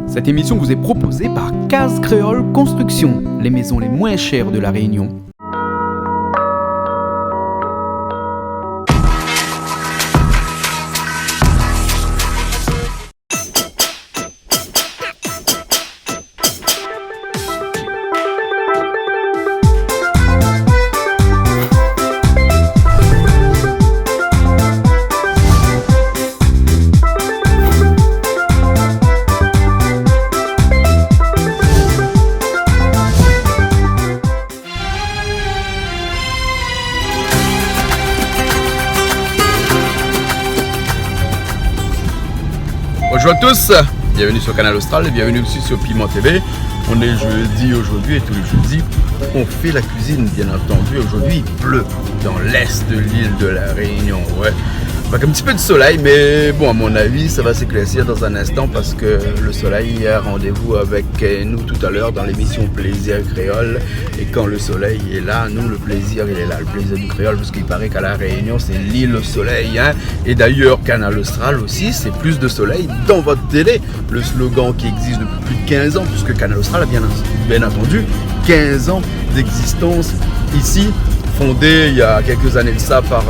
Cette émission vous est proposée par Case Créole Construction, les maisons les moins chères de la Réunion. Bonjour à tous, bienvenue sur Canal Austral et bienvenue aussi sur Piment TV. On est jeudi aujourd'hui et tous les jeudis on fait la cuisine bien entendu. Aujourd'hui il pleut dans l'est de l'île de la Réunion. Ouais. Avec un petit peu de soleil, mais bon, à mon avis, ça va s'éclaircir dans un instant parce que le soleil a rendez-vous avec nous tout à l'heure dans l'émission Plaisir Créole. Et quand le soleil est là, nous, le plaisir, il est là, le plaisir du créole, parce qu'il paraît qu'à la Réunion, c'est l'île au soleil. Hein. Et d'ailleurs, Canal Austral aussi, c'est plus de soleil dans votre télé. Le slogan qui existe depuis plus de 15 ans, puisque Canal Austral a bien entendu 15 ans d'existence ici. Fondé il y a quelques années de ça par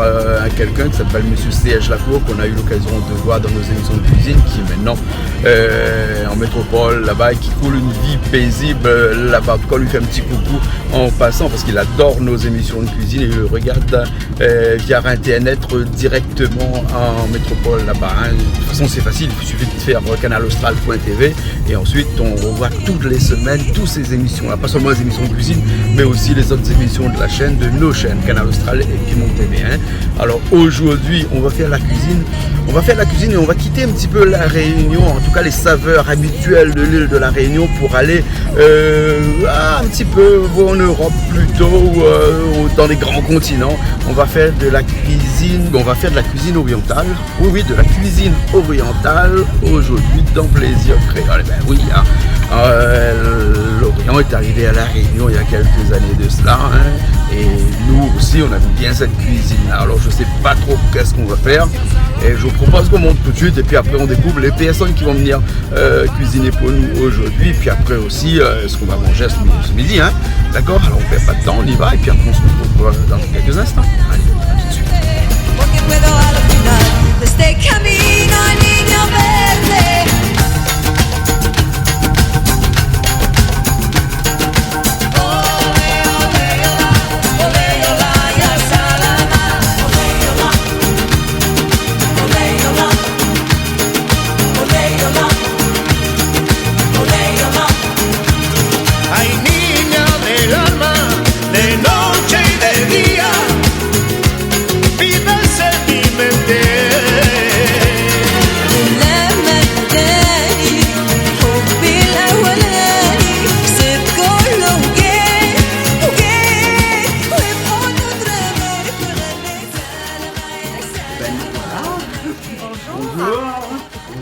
quelqu'un qui s'appelle Monsieur C.H. Lacour, qu'on a eu l'occasion de voir dans nos émissions de cuisine, qui est maintenant en métropole là-bas et qui coule une vie paisible là-bas. En tout cas, on lui fait un petit coucou en passant parce qu'il adore nos émissions de cuisine et il regarde via internet directement en métropole là-bas. Hein. De toute façon, c'est facile, il suffit de faire canalaustral.tv et ensuite on revoit toutes les semaines toutes ces émissions-là, pas seulement les émissions de cuisine, mais aussi les autres émissions de la chaîne, de nos chaîne Canal Austral et Piment TV. Hein. Alors aujourd'hui, on va faire la cuisine. On va faire la cuisine et on va quitter un petit peu la Réunion, en tout cas les saveurs habituelles de l'île de la Réunion pour aller un petit peu en Europe plutôt, dans les grands continents. On va faire de la cuisine, orientale. Oui, de la cuisine orientale aujourd'hui dans Plaisir Créole. Ben oui, hein. L'Orient est arrivé à la Réunion il y a quelques années de cela. Hein. Et nous aussi, on aime bien cette cuisine-là. Alors, je sais pas trop qu'est-ce qu'on va faire. Et je vous propose qu'on monte tout de suite. Et puis après, on découvre les personnes qui vont venir cuisiner pour nous aujourd'hui. Et puis après aussi, ce qu'on va manger ce midi. Hein. D'accord? Alors, on perd pas de temps, on y va. Et puis après, on se retrouve dans quelques instants. Allez, à tout de suite.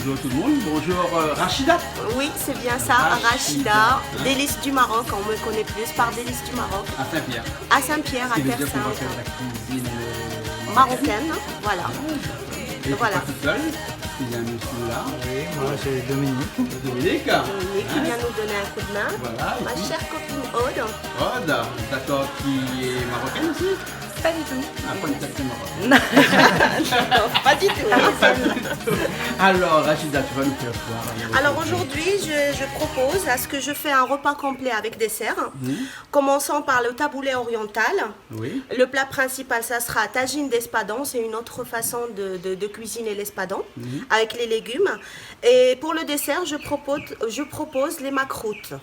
Bonjour tout le monde, bonjour Rachida. Oui, c'est bien ça, Rachida, Délices du Maroc, on me connaît plus par Délices du Maroc. À Saint-Pierre. À Saint-Pierre, à Terre Sainte. Marocaine, voilà. Et voilà. Pas tout seul, il y a un monsieur là. Oui, moi c'est Dominique. Dominique qui vient nous donner un coup de main. Voilà. Ma chère copine Aude. Aude, d'accord, qui est marocaine aussi? Pas du tout. Ah, pas exactement marocaine. Non, pas du tout. Alors, Rachida, tu vas nous faire quoi? Alors aujourd'hui, je propose à ce que je fais un repas complet avec dessert. Commençons par le taboulé oriental. Oui. Le plat principal, ça sera tagine d'espadon. C'est une autre façon de cuisiner l'espadon avec les légumes. Et pour le dessert, je propose les macroutes.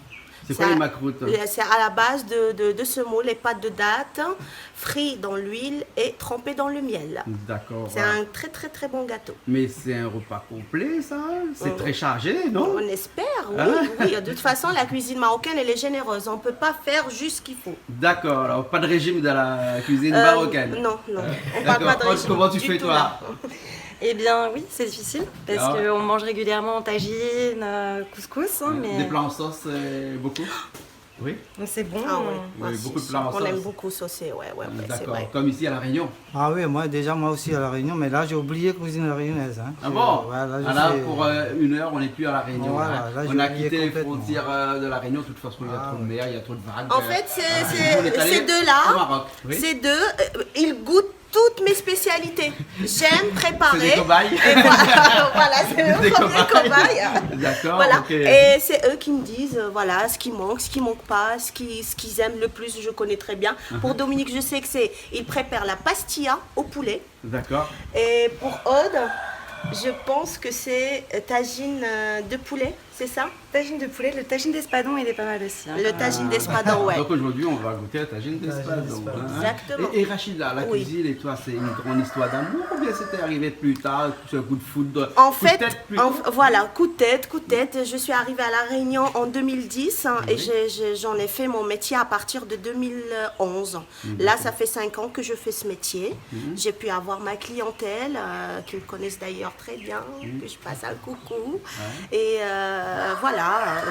C'est quoi les macroutes? C'est à la base de semoule, les pâtes de dattes, frites dans l'huile et trempées dans le miel. D'accord. C'est un très très très bon gâteau. Mais c'est un repas complet ça? C'est très chargé, non? On espère, oui, oui. De toute façon, la cuisine marocaine, elle est généreuse. On ne peut pas faire juste ce qu'il faut. D'accord, alors pas de régime dans la cuisine marocaine? Non, non. On parle pas de régime. Comment tu fais toi? Là. Eh bien oui, c'est difficile parce qu'on mange régulièrement tagine, couscous. Hein, mais... Des plats en sauce, beaucoup? Oui. Donc c'est bon. Ah oui, Oui, beaucoup de plats en on sauce. aime beaucoup saucer, ouais, c'est D'accord, vrai. comme ici à La Réunion. Ah oui, moi aussi à La Réunion, mais là j'ai oublié cuisine la réunionnaise. Hein. Ah bon? Voilà, Alors pour une heure, on n'est plus à La Réunion. Voilà, hein. là, On j'ai a oublié quitté les complètement. frontières de La Réunion. De toute façon, il y a trop de mer, il y a trop de vagues. En fait, on est allé ces au deux-là, Maroc. Oui. ces deux, ils goûtent toutes mes spécialités. J'aime préparer. C'est des cobayes. Et voilà, c'est eux Des comme des cobayes. D'accord, Voilà. ok. Et c'est eux qui me disent voilà ce qui manque pas, ce qu'ils aiment le plus, je connais très bien. Pour Dominique, je sais que il prépare la pastilla au poulet. D'accord. Et pour Aude, je pense que c'est tagine de poulet, c'est ça? Tagine de poulet, le tagine d'espadon, il est pas mal aussi. Hein. Le tagine d'espadon, ouais. Donc aujourd'hui, on va goûter la tagine d'espadon. d'espadon. hein. Exactement. Et Rachida, la Oui. cuisine et toi, c'est une grande histoire d'amour ou bien c'était arrivé plus tard, ce coup de foudre? En coup de fait, tête plutôt? voilà, coup de tête. Je suis arrivée à La Réunion en 2010 et j'en ai fait mon métier à partir de 2011. Là, ça fait 5 ans que je fais ce métier. J'ai pu avoir ma clientèle, qui me connaissent d'ailleurs très bien, que je passe un coucou. Et voilà,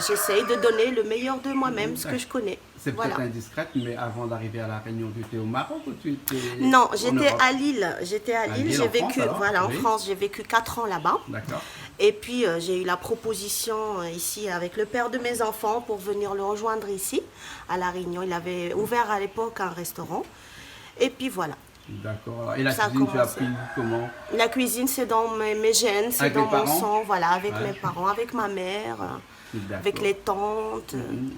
j'essaye de donner le meilleur de moi-même, ce que je connais. C'est Voilà. peut-être indiscrète, mais avant d'arriver à La Réunion, tu étais au Maroc ou tu étais Non, en j'étais Europe? à Lille. J'étais à Lille. Lille, J'ai en France, vécu, alors? voilà, en Oui. France, j'ai vécu 4 ans là-bas. D'accord. Et puis j'ai eu la proposition ici avec le père de mes enfants pour venir le rejoindre ici à La Réunion. Il avait ouvert à l'époque un restaurant. Et puis voilà. D'accord. Et la Ça a cuisine, tu as commencé. appris comment? La cuisine, c'est dans mes gènes, c'est Avec dans les mon parents? sang, voilà, avec Ouais. mes parents, avec ma mère, D'accord. avec les tantes.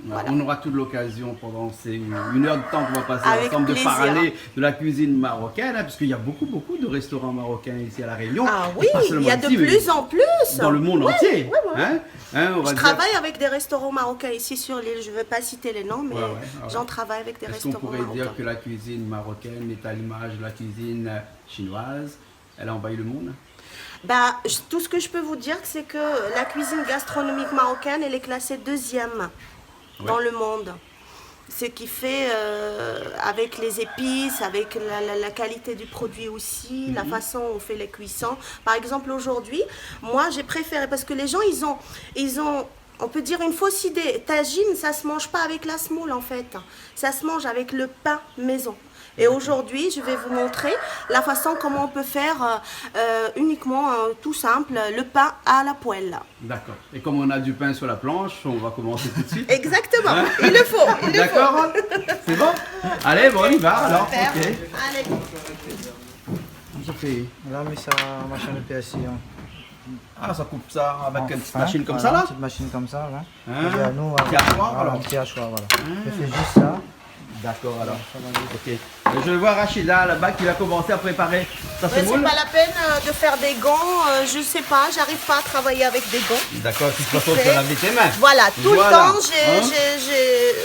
Voilà. On aura toute l'occasion pendant ces 1 heure de temps qu'on va passer Avec ensemble de plaisir. parler de la cuisine marocaine, hein, parce qu'il y a beaucoup de restaurants marocains ici à La Réunion. Ah Et oui, pas il seulement y a de ici, mais plus en plus. dans le monde Ouais, entier. ouais, ouais. Hein, on va Je dire- travaille avec des restaurants marocains ici sur l'île. Je ne vais pas citer les noms, mais Ouais, ouais. j'en travaille avec des Est-ce qu'on restaurants pourrait marocains. dire que la cuisine marocaine est à l'image de la cuisine chinoise? Elle a envahi le monde? Bah, tout ce que je peux vous dire, c'est que la cuisine gastronomique marocaine, elle est classée 2e dans le monde. Ce qui fait, avec les épices, avec la qualité du produit aussi, la façon dont on fait les cuissons. Par exemple, aujourd'hui, moi, j'ai préféré, parce que les gens, ils ont, on peut dire, une fausse idée. Tagine, ça se mange pas avec la semoule, en fait. Ça se mange avec le pain maison. Et aujourd'hui, je vais vous montrer la façon comment on peut faire uniquement, tout simple, le pain à la poêle. D'accord. Et comme on a du pain sur la planche, on va commencer tout de suite. Exactement, il le faut, il le faut. D'accord? C'est bon? Allez, bon, on y va alors. Super. Ok. Allez. Ça fait- Là, mais ça machine de PSI. Hein. Ah, ça coupe ça avec une petite Hein, machine comme voilà, ça là? Une petite machine comme ça. Là. Hein, Et à nous, petit hachoir, alors. Un petit hachoir, voilà. Je fais juste ça. D'accord alors. Ok. Je vois Rachida là-bas qui va commencer à préparer sa Ouais, semoule. c'est pas la peine de faire des gants, je sais pas, j'arrive pas à travailler avec des gants. D'accord, de toute façon tu fait- vas laver tes mains. Voilà, tout Voilà. le temps, Hein?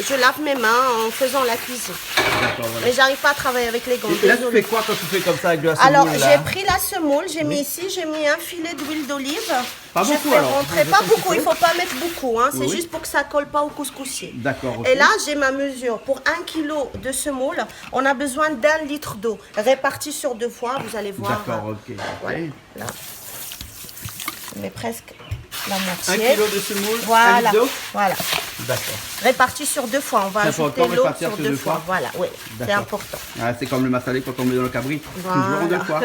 je lave mes mains en faisant la cuisine. D'accord, voilà. Mais j'arrive pas à travailler avec les gants. Et là tu désolée. fais quoi quand tu fais comme ça avec de la semoule Alors, là j'ai pris la semoule, j'ai mis ici, j'ai mis un filet d'huile d'olive. Pas J'ai beaucoup, fait alors. rentrer, Juste pas un petit beaucoup, peu. il faut pas mettre beaucoup, hein, c'est Oui, oui. juste pour que ça colle pas au couscoussier. D'accord, ok. Et là, j'ai ma mesure. Pour 1 kilo de semoule, on a besoin d'1 litre d'eau. Répartie sur 2 fois, vous allez voir. D'accord, ok. Voilà, là. Je mets presque la 1 moitié. kilo de semoule, 1 Voilà, litre d'eau. voilà. D'accord. Répartie sur 2 fois. On va C'est ajouter important, l'eau répartir sur sur 2 deux fois. fois. Voilà, oui, c'est D'accord. important. Ah, c'est comme le massalé quand on met dans le cabri. Toujours en 2 Voilà. fois.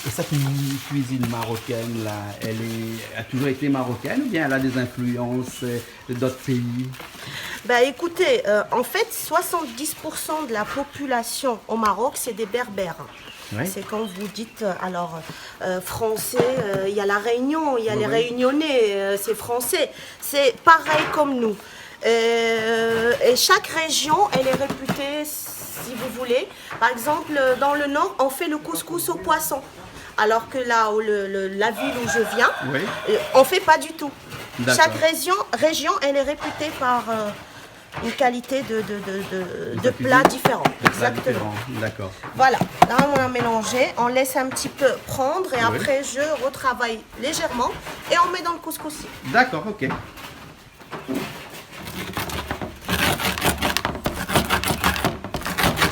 Et cette cuisine marocaine là, a toujours été marocaine ou bien elle a des influences d'autres pays? Bah écoutez, en fait, 70% de la population au Maroc, c'est des berbères. Ouais. C'est quand vous dites, alors, français, il y a la Réunion, il y a les Oui. Réunionnais, c'est français. C'est pareil comme nous. Et chaque région, elle est réputée, si vous voulez. Par exemple, dans le nord, on fait le couscous au poisson. Alors que là, la ville où je viens, Oui. on ne fait pas du tout. D'accord. Chaque région, elle est réputée par une qualité de sa plats cuisine. différents. Là, Exactement. différent. D'accord. Voilà, là on a mélangé, on laisse un petit peu prendre et Oui. après je retravaille légèrement et on met dans le couscous. D'accord, ok.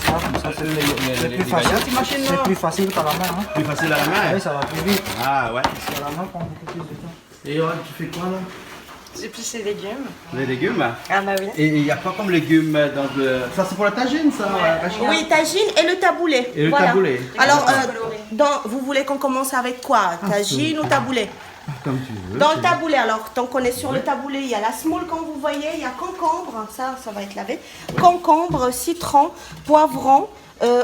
Ça, comme ça, c'est les plus facile. gaillards, ces machines, C'est là. plus facile par la main. Hein. Plus facile à la main. Oui, ça va plus vite. Ah ouais. Parce que la main prend beaucoup plus de temps. Et tu fais quoi là? J'ai plus les légumes. Les légumes. Ah bah oui. Et il n'y a pas comme légumes dans le... Ça, c'est pour la tagine, ça, Rachida? Oui, tagine et le taboulé. Et le taboulé. Alors, vous voulez qu'on commence avec quoi? Tagine ou taboulé? Comme tu veux. Dans le taboulé, alors, tant qu'on est sur le taboulé, il y a la semoule, comme vous voyez, il y a concombre, ça va être lavé, concombre, citron, poivron,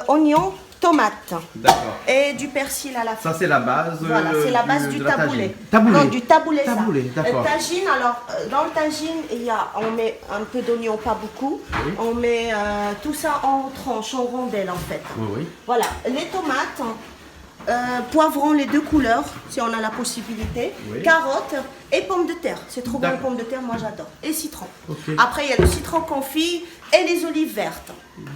oignon, tomate. D'accord. Et du persil à la fin. Ça, c'est la base. Voilà, c'est la base du de la taboulé. tagine. Taboulé. Non, du taboulé, ça. Taboulé, d'accord. Tagine, alors, dans le tagine, on met un peu d'oignon, pas beaucoup. Oui. On met tout ça en tranches, en rondelles, en fait. Oui, oui. Voilà, les tomates, poivrons les deux couleurs, si on a la possibilité, Oui. carottes et pommes de terre. C'est trop bon, les D'accord. pommes de terre, moi j'adore. Et citron. Ok. Après, il y a le citron confit et les olives vertes.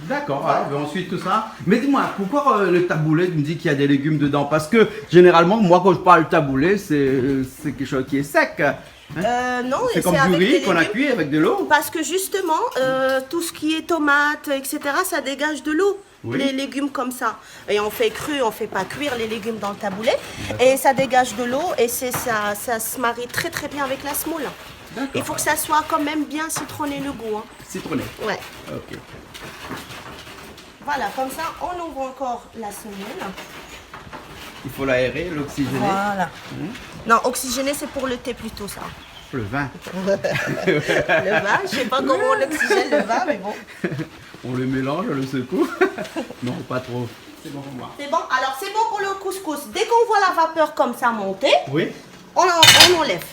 D'accord, alors, ben, ensuite tout ça. Mais dis-moi, pourquoi le taboulé, tu me dis qu'il y a des légumes dedans? Parce que généralement, moi quand je parle taboulé, c'est quelque chose qui est sec. Non, et C'est comme du avec des riz qu'on a légumes. cuit avec de l'eau. Parce que justement, tout ce qui est tomates, etc., ça dégage de l'eau. Oui. Les légumes comme ça. Et on fait cru, on fait pas cuire les légumes dans le taboulé. Et ça dégage de l'eau et ça se marie très très bien avec la semoule. D'accord. Il faut que ça soit quand même bien citronné le goût. Hein. Citronné. Ouais. Ok. Voilà, comme ça, on ouvre encore la semoule. Il faut l'aérer, l'oxygéner. Voilà. Non, oxygéné, c'est pour le thé plutôt, ça. Le vin. Le vin, je sais pas comment on oxygène le vin, mais bon. On le mélange, on le secoue. Non, pas trop. C'est bon pour moi. C'est bon. Alors, c'est bon pour le couscous. Dès qu'on voit la vapeur comme ça monter, Oui. on enlève.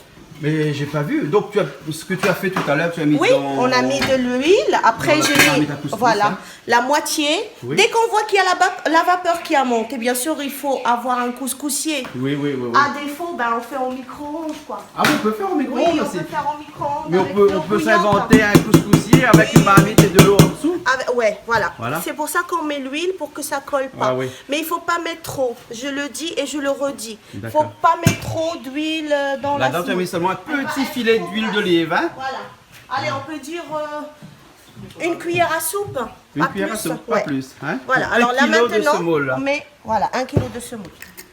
Mais j'ai pas vu. Donc ce que tu as fait tout à l'heure, tu as mis Oui, dans... on a mis de l'huile. Après, Dans la j'ai pyramide mis à couscous, voilà, hein. la moitié. Oui. Dès qu'on voit qu'il y a la vapeur qui a monté, bien sûr, il faut avoir un couscoussier. Oui, oui, oui. oui. À défaut, ben, on fait au micro-ondes, quoi. Ah bon, on peut faire au Oui, micro-ondes on aussi. peut faire au micro-ondes. Mais avec on l'eau peut bouillante. s'inventer un couscoussier avec Oui. une marmite et de l'eau en dessous. Ouais, voilà. Voilà. C'est pour ça qu'on met l'huile pour que ça colle pas. Ah oui. Mais il faut pas mettre trop. Je le dis et je le redis. Il D'accord. faut pas mettre trop d'huile dans la Là-dedans, tu as mis semoule. seulement un petit filet d'huile d'olive. Hein? Voilà. Allez, on peut dire une cuillère à soupe. Une pas cuillère à plus. soupe, pas Ouais. plus. Hein? Voilà. Un Alors là kilo de maintenant, semoule, là. on met 1 kilo de semoule.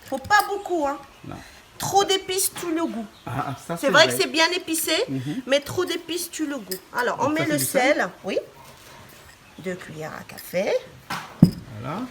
Faut pas beaucoup, hein. Non. Trop d'épices tue le goût. Ah, ça, C'est vrai que c'est bien épicé, mais trop d'épices tue le goût. Alors, on Donc ça, met c'est le du sel. sel. Oui. 2 cuillères à café. Voilà.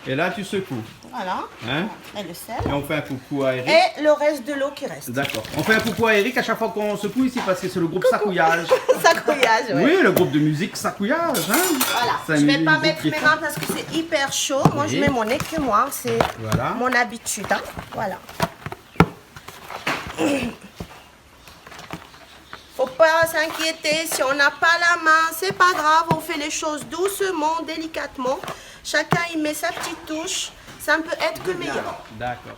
Et là, tu secoues. Voilà. Hein? Et le sel. Et on fait un coucou à Eric. Et le reste de l'eau qui reste. D'accord. On fait un coucou à Eric à chaque fois qu'on secoue ici parce que c'est le groupe Sacouillage. Sacouillage, ouais. Oui, le groupe de musique Sacouillage. Hein? Voilà. C'est un Je vais pas musique mettre qui est mes fort. mains parce que c'est hyper chaud. Moi, je Oui. mets mon écumoire. C'est Voilà. mon habitude. Hein. Voilà. Faut pas s'inquiéter. Si on n'a pas la main, c'est pas grave. On fait les choses doucement, délicatement. Chacun y met sa petite touche. Ça ne peut être que meilleur. D'accord.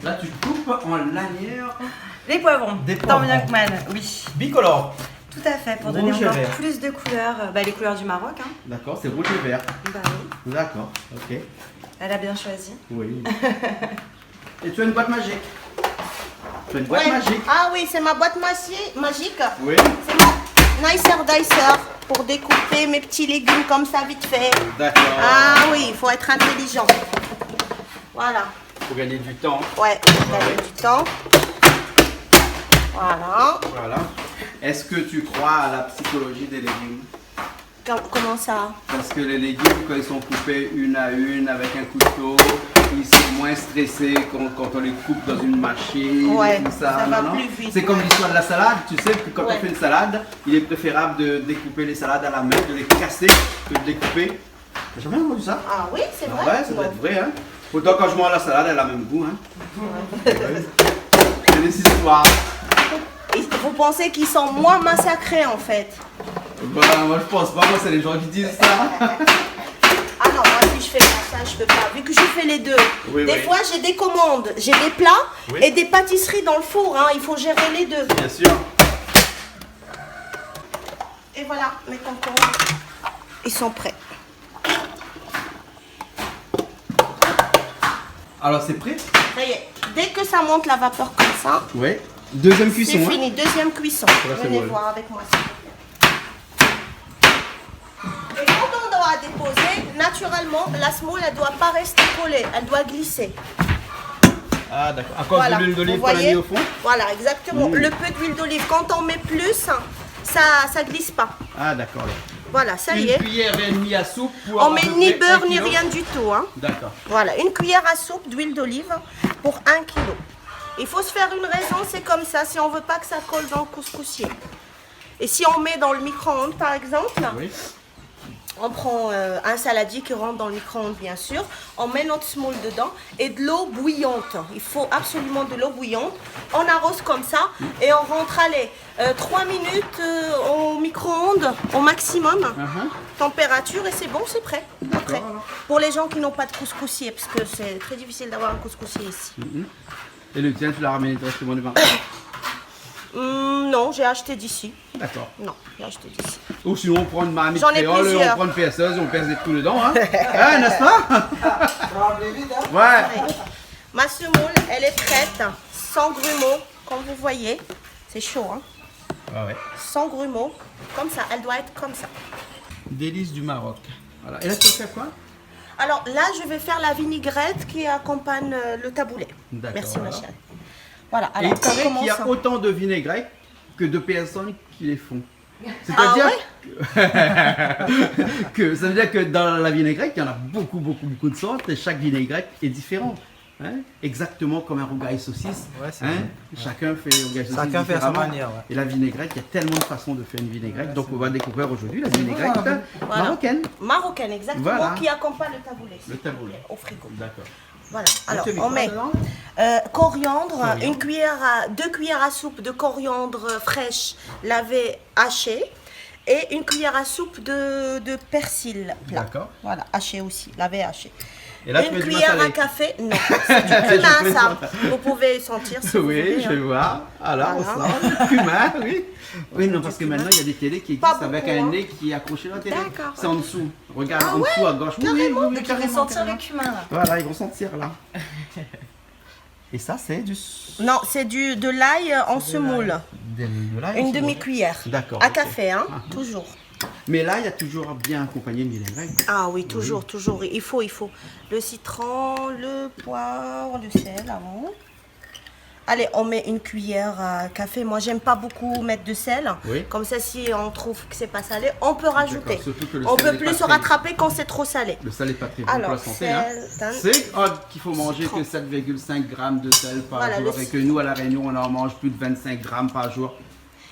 Là, tu coupes en lanière Les poivrons. Des Dans poivrons. Youngman, oui. bicolore. Tout à fait, pour donner Rouge et encore vert. plus de couleurs. Les couleurs du Maroc. Hein. D'accord, c'est rouge et vert. Bah oui. D'accord, ok. Elle a bien choisi. Oui. Et tu as une boîte magique. Tu as une boîte Ouais. magique. Ah oui, c'est ma boîte magique. Oui. C'est ma Nicer Dicer pour découper mes petits légumes comme ça vite fait. D'accord. Ah oui, il faut être intelligent. Voilà. Pour gagner du temps. Ouais, gagner du temps. Voilà. Voilà. Est-ce que tu crois à la psychologie des légumes? Comment ça? Parce que les légumes, quand ils sont coupés une à une avec un couteau, ils sont moins stressés quand on les coupe dans une machine. Ouais, tout ça va non? plus vite, C'est comme ouais. l'histoire de la salade. Tu sais que quand Ouais. on fait une salade, il est préférable de découper les salades à la main, de les casser, que de les couper. T'as jamais entendu ça? Ah oui, c'est Ah vrai? ouais, ça doit Non. être vrai. Hein? Pourtant, quand je mange la salade, elle a le même goût. Hein? Ouais. C'est des histoires. Et vous pensez qu'ils sont moins massacrés en fait? Bah, moi, je pense pas. Moi, c'est les gens qui disent ça. Ah non, moi si je fais pas ça, je peux pas. Vu que je fais les deux. Oui, des oui. fois j'ai des commandes, j'ai des plats Oui. et des pâtisseries dans le four. Hein. Il faut gérer les deux. Bien sûr. Et voilà, mes concombres, ils sont prêts. Alors, c'est prêt? Ça y est, dès que ça monte la vapeur comme ça, Oui. Deuxième c'est cuisson. Hein? fini. Deuxième cuisson. Là, c'est Venez bon. voir avec moi. s'il vous plaît. Et quand on doit déposer, naturellement, la semoule, elle ne doit pas rester collée, elle doit glisser. Ah d'accord. À cause Voilà, de l'huile d'olive vous qu'on a voyez mis au fond. Voilà, exactement. Le peu d'huile d'olive, quand on met plus, ça glisse pas. Ah d'accord. Voilà, ça y Une est. cuillère et demie à soupe pour On à met peu ni près beurre 1 ni kilo. rien du tout. Hein. D'accord. Voilà, une cuillère à soupe d'huile d'olive pour 1 kilo. Il faut se faire une raison, c'est comme ça, si on veut pas que ça colle dans le couscoussier. Et si on met dans le micro-ondes, par exemple, Oui. on prend un saladier qui rentre dans le micro-ondes, bien sûr. On met notre semoule dedans et de l'eau bouillante. Il faut absolument de l'eau bouillante. On arrose comme ça et on rentre, allez, 3 minutes au micro-ondes au maximum. Température et c'est bon, c'est prêt. Après, pour les gens qui n'ont pas de couscoussier, parce que c'est très difficile d'avoir un couscoussier ici. Et le tien, tu l'as ramené directement du Maroc. Non, j'ai acheté d'ici. D'accord. Non, j'ai acheté d'ici. Ou sinon on prend une marmite J'en ai créole, on plusieurs. prend une perceuse et on perce des trous dedans, hein. Hein, n'est-ce pas? Ouais. Ma semoule, elle est prête, sans grumeaux, comme vous voyez. C'est chaud, hein. Ah ouais. Sans grumeaux, comme ça, elle doit être comme ça. Délices du Maroc. Voilà. Et là tu vas faire quoi? Alors là, je vais faire la vinaigrette qui accompagne le taboulet. D'accord, Merci ma voilà. chérie. Voilà, Et alors il paraît on qu'il y a commence. autant de vinaigrettes que de personnes qui les font. C'est-à-dire que ça veut dire que dans la vinaigrette, il y en a beaucoup de sortes et chaque vinaigrette est différente. Hein? Exactement comme un rougail saucisse. Ouais, c'est Hein? vrai. Chacun fait le rougail saucisse Chacun fait à sa différemment. manière, ouais. Et la vinaigrette, il y a tellement de façons de faire une vinaigrette. Donc on va découvrir aujourd'hui la vinaigrette Voilà. marocaine. Marocaine, exactement, Voilà. qui accompagne le taboulet. Le taboulet. Au frigo. D'accord. Voilà, alors tu as mis on quoi met dedans coriandre, Coriandre. une cuillère deux cuillères à soupe de coriandre fraîche lavée hachée et une cuillère à soupe de persil plat. D'accord. Voilà, haché aussi, lavé haché. Et là, tu Une mets du cuillère à massalé. café, non, c'est du cumin ça. Vous pouvez sentir si vous Oui, voulez. je vais voir. Alors, Voilà. on sent le cumin, oui. Oui, non, parce que maintenant, il y a des télés qui Pas existent avec beaucoup, un hein. nez qui est accroché à la télé. D'accord, C'est en dessous. Regarde, Ah en dessous à gauche. Oui, oui, oui, Donc ils vont sentir le cumin là. Voilà, ils vont sentir là. Et ça, c'est du... Non, c'est de l'ail en semoule. de l'ail, Une c'est demi-cuillère. D'accord, À ok. café, hein, Ah. toujours. Mais là, il y a toujours bien accompagné une vinaigrette. Ah oui, toujours, toujours. Il faut. Le citron, le poivre, le sel avant. Allez, on met une cuillère à café. Moi, j'aime pas beaucoup mettre de sel. Oui. Comme ça, si on trouve que c'est pas salé, on peut rajouter. D'accord, surtout que le On sel peut est plus pas se très- rattraper quand c'est trop salé. Le sel n'est pas très bon Alors, pour la santé. Hein. sel, C'est qu'il faut manger que 7,5 grammes de sel par Voilà, jour le- et que nous, à La Réunion, on en mange plus de 25 grammes par jour.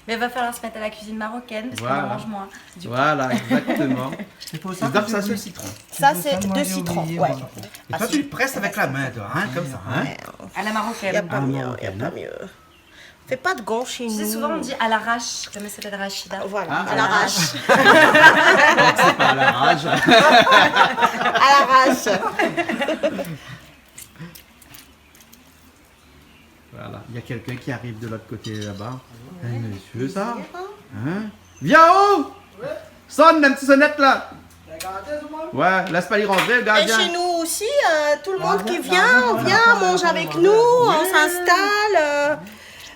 Mais il va falloir se mettre à la cuisine marocaine parce Voilà. qu'on en mange moins. Du coup, Voilà, exactement. C'est pour C'est donc ça, c'est le citron. Ça, pour c'est ça que moi, de j'ai citron. oublié, Ouais. moi. Et toi, tu le presses avec la main, toi, hein, comme ça. Hein. à la Il n'y a marocaine. pas mieux. Y a pas mieux. Fais pas de gants chez Tu sais, nous. souvent on dit à l'arrache, comme elle s'appelle Rachida. Voilà, Ah, à l'arrache. C'est pas à la rage. À l'arrache. Voilà, il y a quelqu'un qui arrive de l'autre côté là-bas. Hein, monsieur, ça hein? Viens haut Sonne, un petit sonnette là. Ouais, laisse pas y rentrer, le Et gardien. chez nous aussi, tout le monde qui vient, mange avec nous, on s'installe.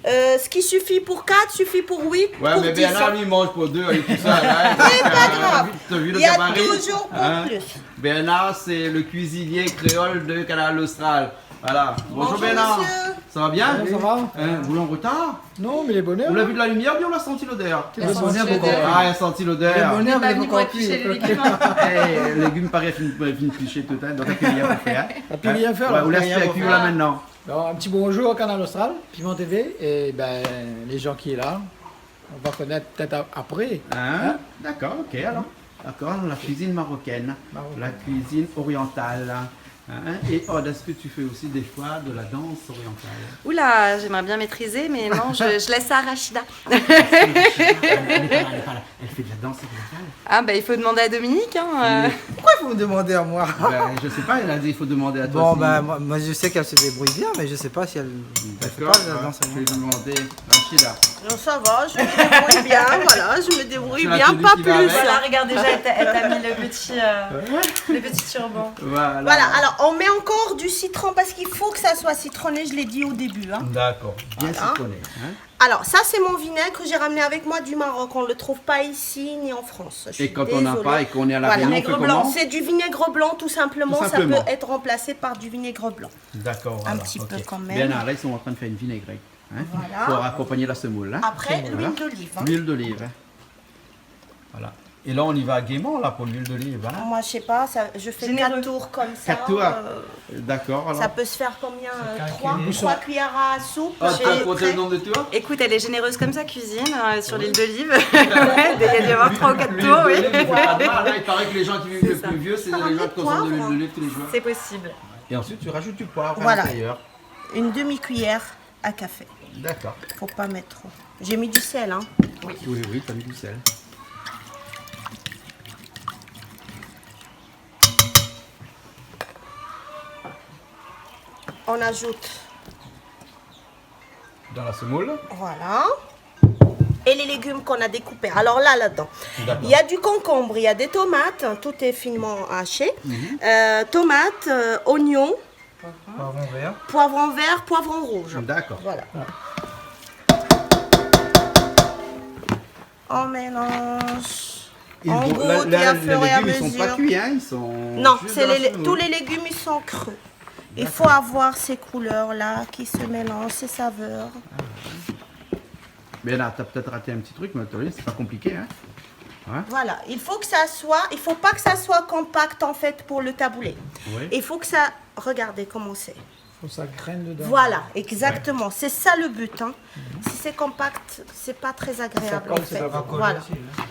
Ce qui suffit pour 4 suffit pour 8, Ouais, pour mais 10. Bernard, lui, il mange pour 2 avec tout ça. Là, C'est pas grave. T'as vu le Il y a gabarit? toujours pour Hein? plus. Bernard, c'est le cuisinier créole de Canal Austral. Voilà. Bonjour, Bonjour, Bernard. monsieur. Ça va bien? Ça va? Vous l'avez en retard? Non, mais les bonheurs. On l'a vu de la lumière, bien on l'a senti l'odeur. Les bonheurs, beaucoup. Ah, il a senti l'odeur. Les bonheurs, Pas mais venu pour beaucoup éplucher les plus. légumes. Les légumes paraissent fin piché tout le temps, donc t'as rien pour faire. T'as plus rien faire, Ouais, là. on laisse Rien la pour cuire faire. là maintenant. Alors, un petit bonjour au Canal Austral, Piment TV, et ben, les gens qui sont là, on va connaître peut-être après. Hein? D'accord, ok alors. D'accord, la cuisine marocaine, la cuisine orientale. Hein? Et Aude, est-ce que tu fais aussi des fois de la danse orientale? Oula, j'aimerais bien maîtriser, mais non, je laisse ça à Rachida. Elle est pas là. Elle fait de la danse orientale. Ah bah il faut demander à Dominique. Hein, Pourquoi vous me demandez à moi? Ben, je sais pas, elle a dit il faut demander à toi. Bon, si- ben, moi je sais qu'elle se débrouille bien, mais je sais pas si elle. Elle fait D'accord, pas de la danse. je vais lui demander. Rachida. Non, ça va, je me débrouille bien, voilà, je me débrouille Tu l'as bien, tenu pas qui va plus. avec. Voilà, regarde déjà, elle t'a mis le petit turban. Voilà. Voilà, alors on met encore du citron parce qu'il faut que ça soit citronné, je l'ai dit au début. Hein. D'accord, bien Voilà. citronné. Hein? Alors, ça, c'est mon vinaigre que j'ai ramené avec moi du Maroc. On ne le trouve pas ici ni en France. Je Et suis quand on n'a désolée. pas et qu'on est à la Voilà. Réunion, on fait comment? C'est du vinaigre blanc, tout simplement. Tout simplement. Ça peut être remplacé par du vinaigre blanc. D'accord, Un voilà, petit ok. peu quand même. Bien, là, ils sont en train de faire une vinaigrette. Hein, Voilà. pour accompagner la semoule. Hein. Après, Voilà. l'huile d'olive. Hein. L'huile d'olive. Hein. Voilà. Et là, on y va gaiement là pour l'huile d'olive. Hein. Moi, je sais pas, je fais Généreux. 4 tours comme ça. 4 tours. Ça D'accord. Alors. peut se faire combien? calculé. 3 cuillères à soupe. Ah, tu as Et compté très- le nombre de tours? Écoute, elle est généreuse comme ça, cuisine, sur l'île d'olive. Ouais, il y a dû y avoir 3 ou 4 tours, oui. Là, il paraît que les gens qui vivent le ça. plus vieux, c'est Ça les rajoute gens qui consomment de l'huile poivre. d'olive tous les jours. C'est possible. Et ensuite, tu rajoutes du poivre Voilà. à l'intérieur. Une demi-cuillère à café. D'accord. Faut pas mettre trop. J'ai mis du sel, hein. Oui, tu as mis du sel. On ajoute, Dans la semoule. voilà. Et les légumes qu'on a découpés. Alors là-dedans, D'accord. il y a du concombre, il y a des tomates, tout est finement haché. Tomates, oignons, Poivron vert. poivron vert, poivron rouge. D'accord. Voilà. On mélange. On goûte et à les fur et à légumes, ils sont pas mesure. cuits, hein, ils sont. Non, juste c'est dans la semoule. tous les légumes, ils sont crus. Il faut avoir ces couleurs-là qui se mélangent, ces saveurs. Mais là, tu as peut-être raté un petit truc, mais attendez, c'est pas compliqué. Hein. Voilà, il faut que ça soit, il faut pas que ça soit compact en fait pour le taboulé. Oui. Il faut que ça, regardez comment c'est. Faut que ça graine dedans. Voilà, exactement. C'est ça le but. Hein. Si c'est compact, c'est pas très agréable en colle, c'est fait. pas Coller Voilà. aussi, hein.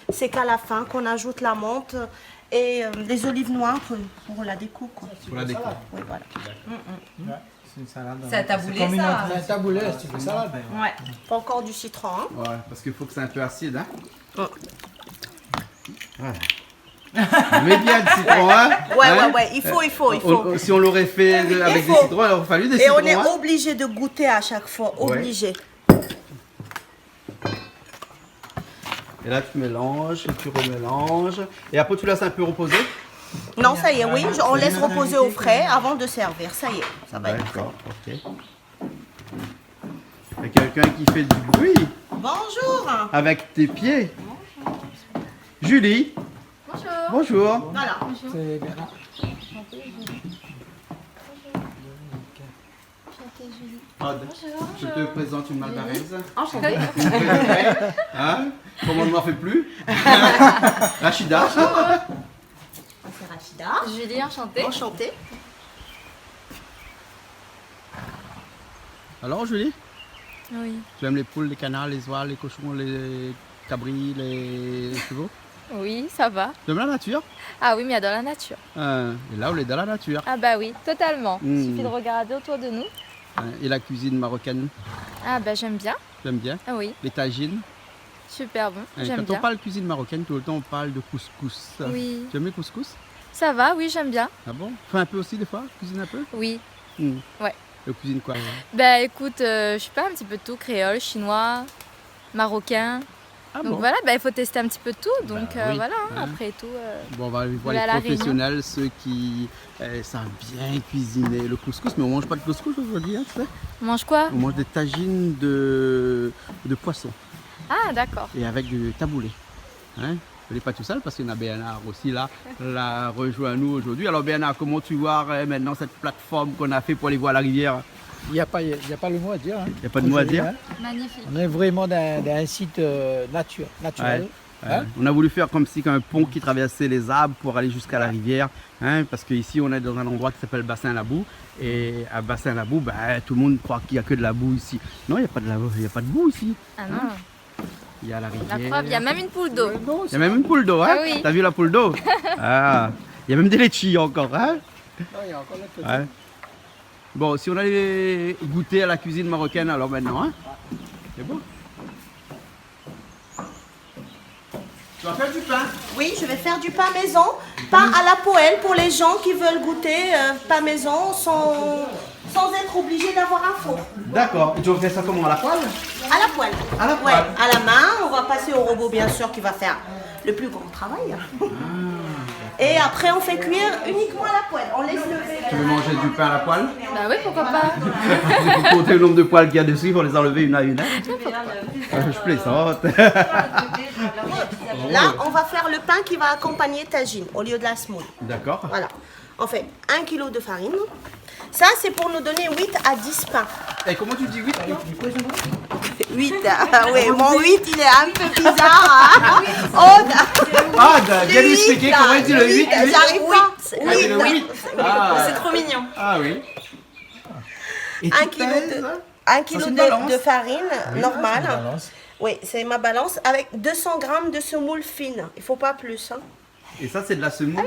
C'est qu'à la fin qu'on ajoute la menthe et des olives noires pour la découpe. Quoi. Pour la déco. Oui, voilà. Ouais, c'est une salade. Ça a taboulé, comme une ça. entrée. Un taboulet, si tu fais ça. Ouais. Pas encore du citron. Hein. Ouais, parce qu'il faut que c'est un peu acide. Hein. Mm. Voilà. Mais bien le citron, hein. Ouais, il faut. Si on l'aurait fait avec des faut. citrons, il aurait fallu des Et citrons. on est hein. obligé de goûter à chaque fois, obligé. Et là, tu mélanges, tu remélanges. Et après, tu laisses un peu reposer. Non, ça y est, oui, on laisse reposer au frais avant de servir. Ça y est, ça va être prêt. D'accord, ok. Il y a quelqu'un qui fait du bruit Bonjour. avec tes pieds. Julie. Bonjour. Bonjour. Voilà. C'est bien là. Odd, je te présente une malbaraise. Enchantée. Hein? Comment on n'en fait plus? Rachida. C'est Rachida. Julie, enchantée. Enchantée. Alors, Julie, Oui. tu aimes les poules, les canards, les oies, les cochons, les cabris, les chevaux? Oui, ça va. Tu aimes la nature? Ah oui, mais il y a dans la nature. Et là, on est dans la nature. Ah bah oui, totalement. Il Mm. suffit de regarder autour de nous. Et la cuisine marocaine, Ah bah j'aime bien. tu aimes bien? Ah oui, Les tagines. super bon. J'aime Quand bien. on parle cuisine marocaine, tout le temps, on parle de couscous. Oui. Tu aimes les couscous? Ça va, oui, j'aime bien. Ah bon? Fais un peu aussi des fois? Cuisine un peu? Oui. Ouais. Et cuisine quoi? Bah écoute, je sais pas, un petit peu de tout. Créole, chinois, marocain. Ah Donc bon? voilà, bah, il faut tester un petit peu de tout. Donc oui, voilà, hein, hein. après tout. Bon, on va aller voir Voilà, les la professionnels, ceux qui savent bien cuisiner le couscous, mais on mange pas de couscous aujourd'hui, hein, tu sais. On mange quoi? On mange des tagines de poisson Ah d'accord. et avec du taboulé. Hein? Je ne pas tout seul parce qu'il y en a Bernard aussi là, rejoint nous aujourd'hui. Alors Bernard, comment tu vois maintenant cette plateforme qu'on a fait pour aller voir la rivière? Il n'y a pas le mot à dire. Il Y a pas de mot à dire. Magnifique. On est vraiment dans un site naturel. Ouais. Hein? On a voulu faire comme si un pont qui traversait les arbres pour aller jusqu'à la rivière, hein, parce qu'ici on est dans un endroit qui s'appelle Bassin la Boue, et à Bassin la Boue, tout le monde croit qu'il n'y a que de la boue ici. Non, il n'y a pas de boue ici. Ah non. Il y a la rivière. La preuve, il y a même une poule d'eau. Il y a même une poule d'eau, hein? Ah oui. T'as vu la poule d'eau? Ah, il y a même des litchis encore, hein? Non, il y a encore le petit. Ouais. Bon, si on allait goûter à la cuisine marocaine alors maintenant, hein? C'est bon? Tu vas faire du pain? Oui, je vais faire du pain maison, pain à la poêle pour les gens qui veulent goûter pain maison sans être obligés d'avoir un four. D'accord. Et tu vas faire ça comment? À la poêle? À la poêle. À la Ouais, poêle. à la main. On va passer au robot bien sûr qui va faire le plus grand travail. Et après, on fait cuire uniquement à la poêle. On laisse lever. Tu veux manger du pain à la poêle? Bah oui, pourquoi pas. Il faut compter le nombre de poils qu'il y a dessus, il faut les enlever une à une. Je plaisante. Là, on va faire le pain qui va accompagner tagine au lieu de la semoule. D'accord. Voilà. On fait 1 kg de farine. Ça, c'est pour nous donner 8 à 10 pains. Et comment tu dis 8 toi? 8. Oui, mon 8, il est un peu bizarre. Hein? Aude. Ah, viens nous expliquer comment il dit le 8. J'arrive pas. Ah, c'est le 8. C'est trop mignon. Ah oui. Et 1 tu kg pèses, de, hein? 1 kg c'est une balance. de farine normale. Oui, c'est ma balance avec 200 g de semoule fine. Il ne faut pas plus. Hein. Et ça, c'est de la semoule.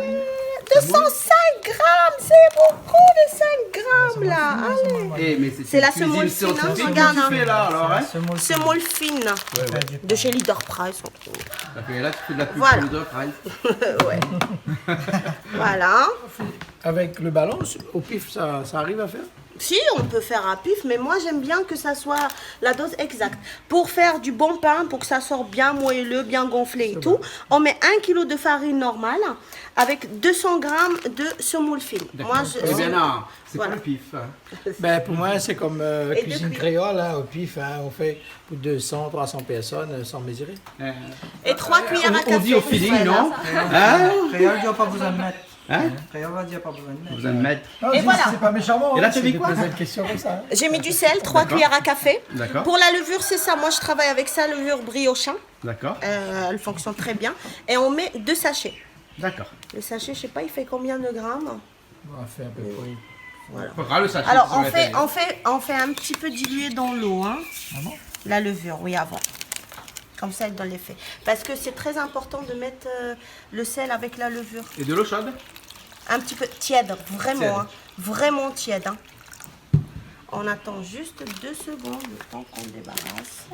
205 grammes, c'est beaucoup de 5 grammes là. Allez. Eh, mais C'est la une semoule cuisine fine, hein, scientifique regarde, que tu hein. fais là, alors, hein? Semoule fine de chez Leader Price. Et là, tu fais de la pub Voilà. pour le Price. Ouais. Voilà. Avec le ballon, au pif, ça arrive à faire? Si, on peut faire à pif, mais moi j'aime bien que ça soit la dose exacte. Pour faire du bon pain, pour que ça sorte bien moelleux, bien gonflé et tout, on met 1 kg de farine normale avec 200 g de semoule fine. Moi, Eh bien non, c'est Voilà. pas le pif. Hein. Ben, pour moi, c'est comme Et cuisine depuis- créole, hein, au pif. Hein, on fait pour 200, 300 personnes sans mesurer. Et 3 cuillères à café. On dit au feeling, Fred, non? hein. Hein? Créole, tu n'as pas besoin de mettre. Hein? Créole, il n'y a pas besoin de mettre. Vous allez me mettre. Non, Et voilà. C'est pas méchamment. Et là, hein, tu c'est mets de quoi? poser une question comme ça. Hein. J'ai mis du sel, 3 D'accord. cuillères à café. D'accord. Pour la levure, c'est ça. Moi, je travaille avec ça, levure briochin. D'accord. Elle fonctionne très bien. Et on met 2 sachets. D'accord. Le sachet, je sais pas, il fait combien de grammes? On fait un peu près. Faudra le sachet. Alors, sur la télé. on fait un petit peu diluer dans l'eau, hein. La levure, oui, avant. Comme ça, elle donne l'effet. Parce que c'est très important de mettre le sel avec la levure. Et de l'eau chaude? Un petit peu tiède, vraiment, Tiède. hein. Vraiment tiède. Hein. On attend juste 2 secondes, le temps qu'on débarrasse.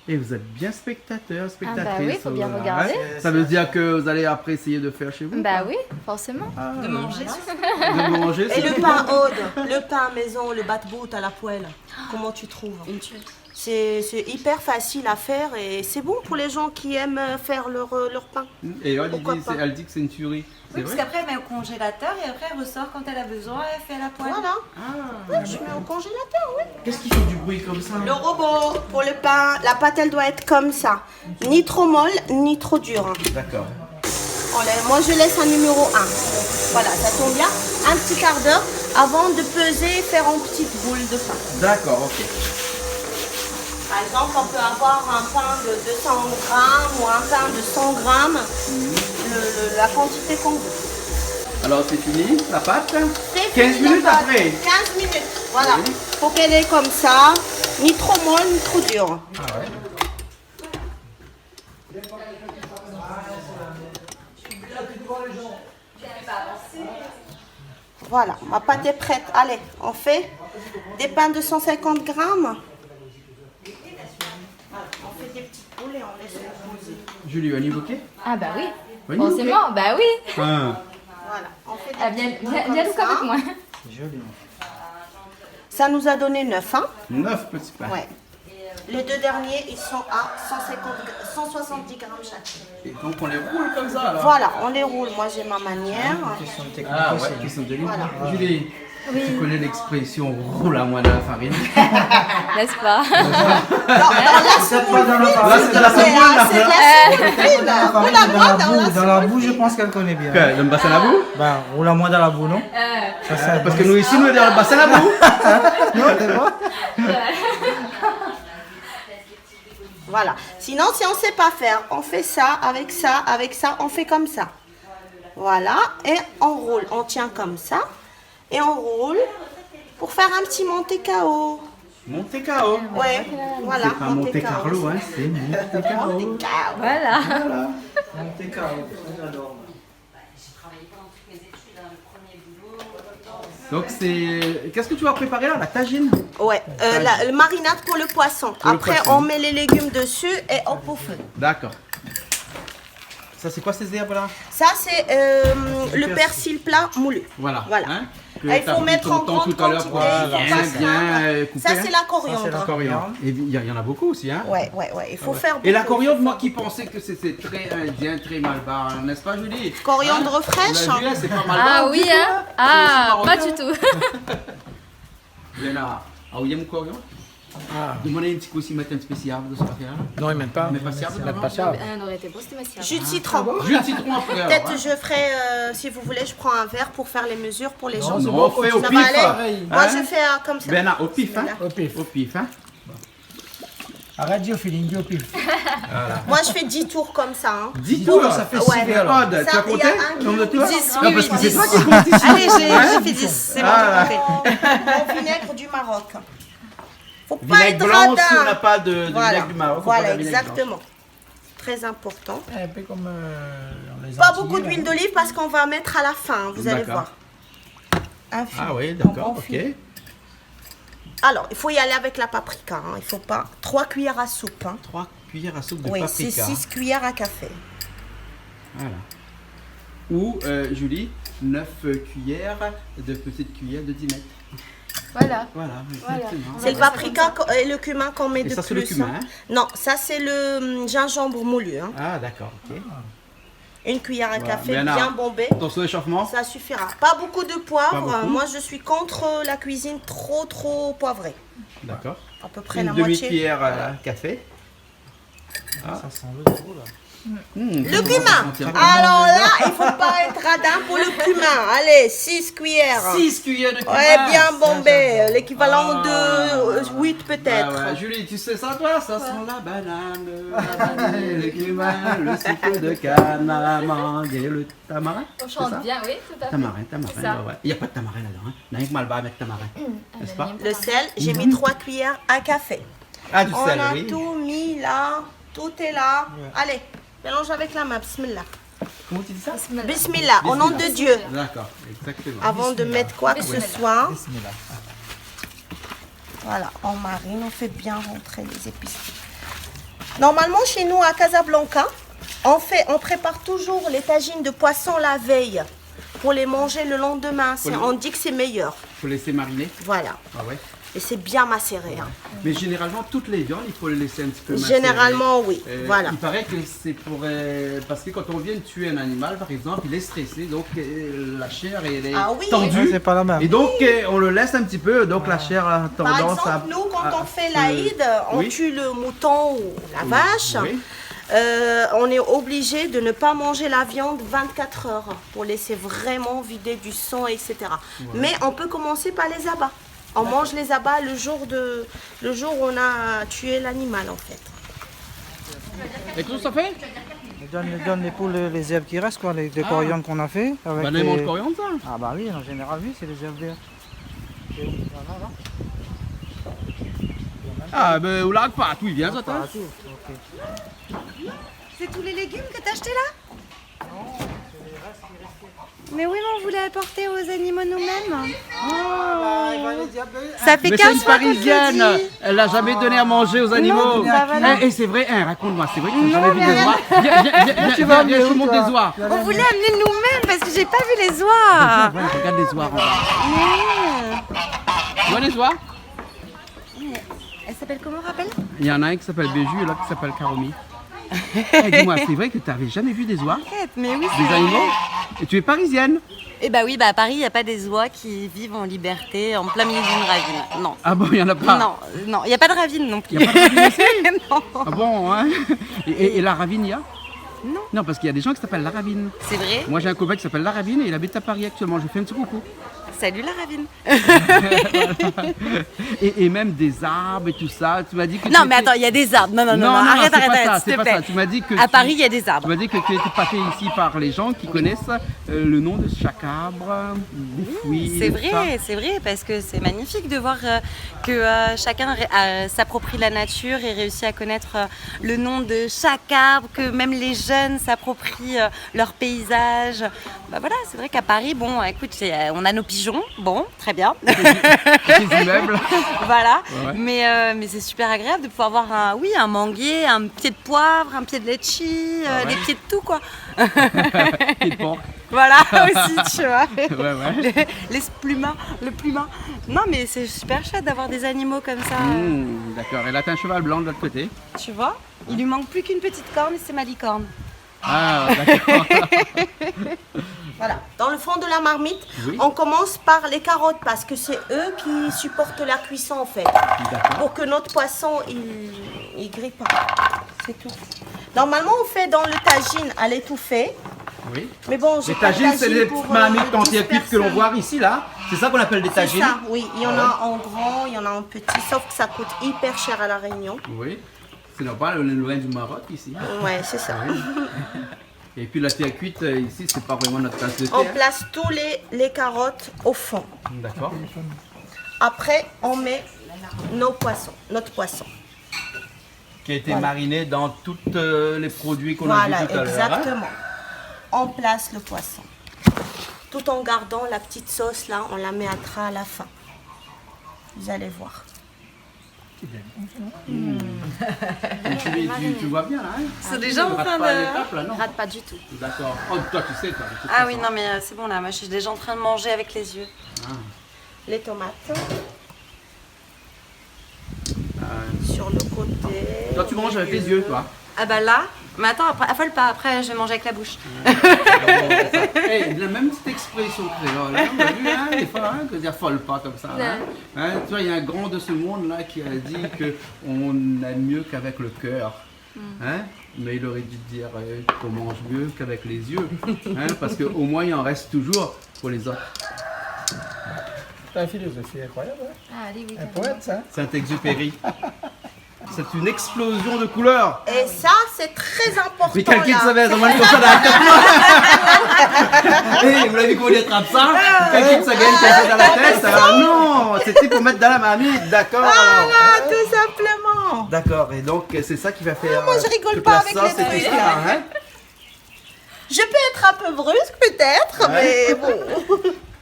Et vous êtes bien spectateur, spectatrice. bah oui, faut bien là, regarder. hein. Ça veut dire que vous allez après essayer de faire chez vous? Bah oui, forcément. De manger. De manger, Et c'est le tout. pain Aude, le pain maison, le bat-bout à la poêle, comment tu trouves? C'est hyper facile à faire et c'est bon pour les gens qui aiment faire leur pain. Et elle Pourquoi dit, pas? elle dit que c'est une tuerie. C'est Oui, parce vrai? qu'après, elle met au congélateur et après, elle ressort quand elle a besoin, elle fait à la poêle. Voilà. Ah. Ouais, je mets au congélateur, oui. Qu'est-ce qui fait du bruit comme ça? Le robot pour le pain, la pâte elle doit être comme ça. Ni trop molle, ni trop dure. D'accord. Moi je laisse un numéro 1. Voilà, ça tombe bien. Un petit quart d'heure avant de peser et faire en petites boules de pain. D'accord, ok. Par exemple, on peut avoir un pain de 200 grammes ou un pain de 100 grammes, la quantité qu'on veut. Alors c'est fini, la pâte? C'est 15 fini, minutes la pâte. après. 15 minutes, voilà. Faut qu'elle est comme ça, ni trop molle, ni trop dure. Voilà, ma pâte est prête. Allez, on fait des pains de 150 grammes. On fait des petites boules et on laisse les poser. Julie, un bouquet? Ah bah oui, Oui, forcément, bah oui. Ah. Voilà, on fait des Ah, viens petites boules comme donc ça. avec moi. Joli. Ça nous a donné 9, hein? 9 petits pains. Ouais. Les deux derniers, ils sont à 170 grammes chaque. Et donc on les roule comme ça alors? Voilà, on les roule. Moi, j'ai ma manière. Question technique Ah aussi. ouais, question de Voilà. Julie, tu connais l'expression roule à moins de la farine? N'est-ce pas? Peut-être pas dans la Là farine. c'est de la semoule là. C'est de la semoule. Dans la farine, Roule-à-moi dans la dans boue. la Dans la boue, je pense qu'elle connaît bien. Que, le bassin à boue? Ben, roule-à-moi dans la boue, non? Ça, c'est Parce que nous ici, nous on est dans le bassin à boue. Non, t'es pas? Voilà. Sinon, si on ne sait pas faire, on fait ça, avec ça, on fait comme ça. Voilà. Et on roule. On tient comme ça. Et on roule pour faire un petit Monte Carlo. Monte Carlo. Ouais, voilà. C'est pas Monte Carlo, hein, c'est Monte Carlo. Monte Carlo. Voilà. Monte Carlo, j'adore. Donc c'est... Qu'est-ce que tu vas préparer là? La tagine? Ouais, le marinade pour le poisson. le Après, poisson. on met les légumes dessus et hop au feu. D'accord. Ça, c'est quoi ces herbes-là? Ça, c'est le persil plat moulu. Voilà. Voilà. Hein, que Il t'as faut pris mettre ton en temps grande tout à l'heure quantité. pour bien couper. Ça, c'est hein. la Ça, coriandre. c'est la Coriandre. Et il y en a beaucoup aussi, hein? Ouais. Il faut faire Et la beaucoup. coriandre, moi qui pensais que c'était très indien, très malbar, n'est-ce pas Julie? Coriandre Hein? fraîche. La Julie, c'est pas malbar. Ah oui, du hein? tout, Ah, C'est pas aussi du tout. Il y en a. Ah oui, il y a mon coriandre. Ah, Demandez un petit coup s'ils mettent un petit peu de siable de ce affaire. non, ils mettent pas. Mais pas siable, Ils mettent non? pas ça. On aurait été beau, c'était ma sœur. Jus de citron. Jus de citron après. Peut-être alors, hein. je ferai, si vous voulez, je prends un verre pour faire les mesures pour les gens. c'est Non, bon, on fait au Ça pif. va aller? pareil. Moi, Hein? je fais comme ça. Ben là, au pif, hein? Au pif. Au pif, hein? Arrête, dis au feeling, dis au pif. Moi, je fais 10 tours comme ça. Hein. 10 tours, ça fait Ouais. 6 alors. Odd, tu Ça, as il y compté a un le nombre de kilo, tours? 10, Non, oui, parce que oui, c'est 10. toi qui comptes ici. Allez, j'ai fait 10. C'est bon, Ah. j'ai compris. Mon vinaigre du Maroc. Faut pas Vinaigre être blanc si on n'a radin. pas de Voilà, vinaigre du Maroc. faut voilà, pas de vinaigre blanc. exactement. Très important. Un peu comme dans les Pas Antilles, beaucoup là. d'huile d'olive parce qu'on va mettre à la fin, vous allez D'accord. voir. Un fil. Ah oui, Donc, d'accord, on ok. file. Alors, il faut y aller avec la paprika. Hein. Il faut pas 3 cuillères à soupe. Hein. 3 cuillères à soupe de Oui, c'est paprika. 6 cuillères à café. Voilà. Ou, Julie, 9 cuillères de petites cuillères de 10 mètres. Voilà. Voilà, Voilà. exactement. C'est le paprika et le cumin qu'on met Et de ça, c'est plus. le cumin, hein. hein? Non, ça c'est le gingembre moulu. Hein. Ah, d'accord, ok. Une cuillère à Voilà. café Bernard. bien bombée. Attention échauffement. Ça suffira. Pas beaucoup de poivre. Pas beaucoup. Moi, je suis contre la cuisine trop poivrée. D'accord. À peu près Une la moitié. demi-cuillère à café. Ça sent le trop là. Le cumin. Alors là, il faut pas être radin pour le cumin. Allez, 6 cuillères. 6 cuillères de cumin. Ouais, bien bombé. L'équivalent de 8 peut-être. Ah ouais. Julie, tu sais ça toi? Ça sent la banane, la vanille, le cumin, le sucre de canne, l'amande et le tamarin. On C'est ça? chante bien, oui, tout à fait. Tamarin, C'est ça. ouais, ouais. Il n'y a pas de tamarin là-dedans. Hein. Il n'y a rien que Malba avec tamarin. N'est-ce pas? Le sel, j'ai mis 3 cuillères à café. Ah, du On sel, a oui. tout mis là. Tout est là. Allez, mélange avec la main. Bismillah. Comment tu dis ça? Bismillah, au nom de Dieu. D'accord, exactement. Avant de mettre quoi que ce soit. Bismillah. Voilà, on marine, on fait bien rentrer les épices. Normalement, chez nous à Casablanca, on prépare toujours les tagines de poisson la veille pour les manger le lendemain. On dit que c'est meilleur. Il faut laisser mariner. Voilà. Ah ouais. Et c'est bien macéré. Hein. Mais généralement, toutes les viandes, il faut les laisser un petit peu macérer. Généralement, oui. Voilà. Il paraît que c'est pour... parce que quand on vient de tuer un animal, par exemple, il est stressé, donc la chair elle est Ah oui. tendue. Ouais, c'est pas la même. Et donc, on le laisse un petit peu, donc la chair a Par tendance exemple, à... nous, quand à on fait se- l'Aïd, on Oui. tue le mouton ou la vache. Oui. On est obligé de ne pas manger la viande 24 heures pour laisser vraiment vider du sang, etc. Mais on peut commencer par les abats. On mange les abats le jour où on a tué l'animal en fait. Et qu'est-ce que ça fait? Donne les poules les herbes qui restent, quoi, les coriandres qu'on a fait. Avec Bah, les- ils mangent coriandre, ça. Ah bah oui, en général, oui, c'est les herbes vertes. Ah, ben, ou la pâte, oui, bien ça. Ah, tout, ok. C'est tous les légumes que t'as achetés là? Mais oui, mais on voulait apporter aux animaux nous-mêmes. Ça fait Mais c'est 15 une fois qu'on te le parisienne, dit. elle n'a jamais donné à manger aux animaux. bah voilà. Et c'est vrai, hein, raconte-moi, c'est vrai que tu jamais vu des oies. Viens, je te montre des oies. On voulait amener nous-mêmes parce que j'ai pas vu les oies. Voilà, regarde les oies. Tu vois les oies? Elle s'appelle comment, rappelle? Il y en a un qui s'appelle Béju et l'autre qui s'appelle Karomi. Eh, dis-moi, c'est vrai que tu n'avais jamais vu des oies, Mais oui, des animaux? Et tu es parisienne? Eh bah oui, bah à Paris, il n'y a pas des oies qui vivent en liberté en plein milieu d'une ravine. Non. Ah bon, il n'y en a pas? Non, non, il n'y a pas de ravine non plus. Il n'y a pas de ravine ici? Non. Ah bon, hein? Et la ravine, il y a? Non. Non, parce qu'il y a des gens qui s'appellent la ravine. C'est vrai. Moi, j'ai un copain qui s'appelle la ravine et il habite à Paris actuellement. Je lui fais un petit coucou. Salut la ravine. Et même des arbres et tout ça. Tu m'as dit que Non, tu mais étais- attends, il y a des arbres. Non, arrête, c'est pas arrête, ça, s'il c'est te pas plaît. ça. Tu m'as dit que À tu- Paris, il y a des Tu arbres. m'as dit que tu étais passé ici par les gens qui connaissent le nom de chaque arbre, des fruits. C'est et tout ça. vrai, c'est vrai, parce que c'est magnifique de voir que chacun s'approprie la nature et réussit à connaître le nom de chaque arbre, que même les jeunes s'approprient leur paysage. Bah voilà, c'est vrai qu'à Paris, bon, écoute, on a nos pigeons pigeons. Bon, très bien. Petits immeubles. Voilà. Ouais. Mais c'est super agréable de pouvoir avoir un manguier, un pied de poivre, un pied de litchi, Ah ouais. les pieds de tout quoi. Pieds de porc. Voilà aussi, tu vois. Ouais. Le plumin. Non mais c'est super chouette d'avoir des animaux comme ça. D'accord. Et là, t'as un cheval blanc de l'autre côté. Tu vois, il lui manque plus qu'une petite corne et c'est ma licorne. Ah, d'accord. Voilà. Dans le fond de la marmite, Oui. on commence par les carottes parce que c'est eux qui supportent la cuisson en fait. D'accord. Pour que notre poisson il grille pas. C'est tout. Normalement, on fait dans le tagine à l'étouffée. Oui. Mais bon, j'ai Les pas de tagines, c'est les pour, petites marmites 10 entières cuites que l'on personnes. voit ici, là. C'est ça qu'on appelle des C'est tagines. ça, oui. Il y en a en grand, il y en a en petit, sauf que ça coûte hyper cher à La Réunion. Oui. C'est normal, on est loin du Maroc ici. Ouais, c'est ça. Et puis la terre cuite, ici, c'est pas vraiment notre tasse de thé. On hein. place tous les carottes au fond. D'accord. Après, on met notre poisson. Qui a été Voilà. mariné dans tous les produits qu'on a Voilà, vus tout à l'heure. hein. exactement. On place le poisson. Tout en gardant la petite sauce là, on la mettra à la fin. Vous allez voir. Tu vois bien là, hein? C'est déjà Tu en rates train pas de... l'étape, là, non? Rate pas du tout. D'accord. Oh, toi, tu sais, toi. de toute Ah oui, façon. non mais c'est bon là, moi je suis déjà en train de manger avec les yeux. Les tomates Ah, sur le côté. toi, tu manges avec les yeux, toi. Ah bah là, mais attends, après, affole pas, après je vais manger avec la bouche. Hey, la même petite expression créole, hein, on a vu, hein, des fois, hein, que dire folle pas comme ça. Hein. Hein, tu vois, il y a un grand de ce monde là qui a dit qu'on aime mieux qu'avec le cœur. Hein, mais il aurait dû dire qu'on mange mieux qu'avec les yeux. Hein, parce qu'au moins il en reste toujours pour les autres. C'est une philosophie incroyable, hein? Ah, allez, oui. Un poète, ça. Saint-Exupéry. C'est une explosion de couleurs. Et ça, c'est très important. Mais quelqu'un là. savait, on va comme ça dans la tête. Hey, vous l'avez vu comment il attrape ça? Quelqu'un se gagne quelqu'un dans la tête. Alors, non, c'était pour mettre dans la marmite, d'accord. alors. Voilà, tout simplement. D'accord, et donc c'est ça qui va faire. moi, je rigole toute pas la avec sauce les et trucs, tout ça, hein. Je peux être un peu brusque peut-être, mais bon.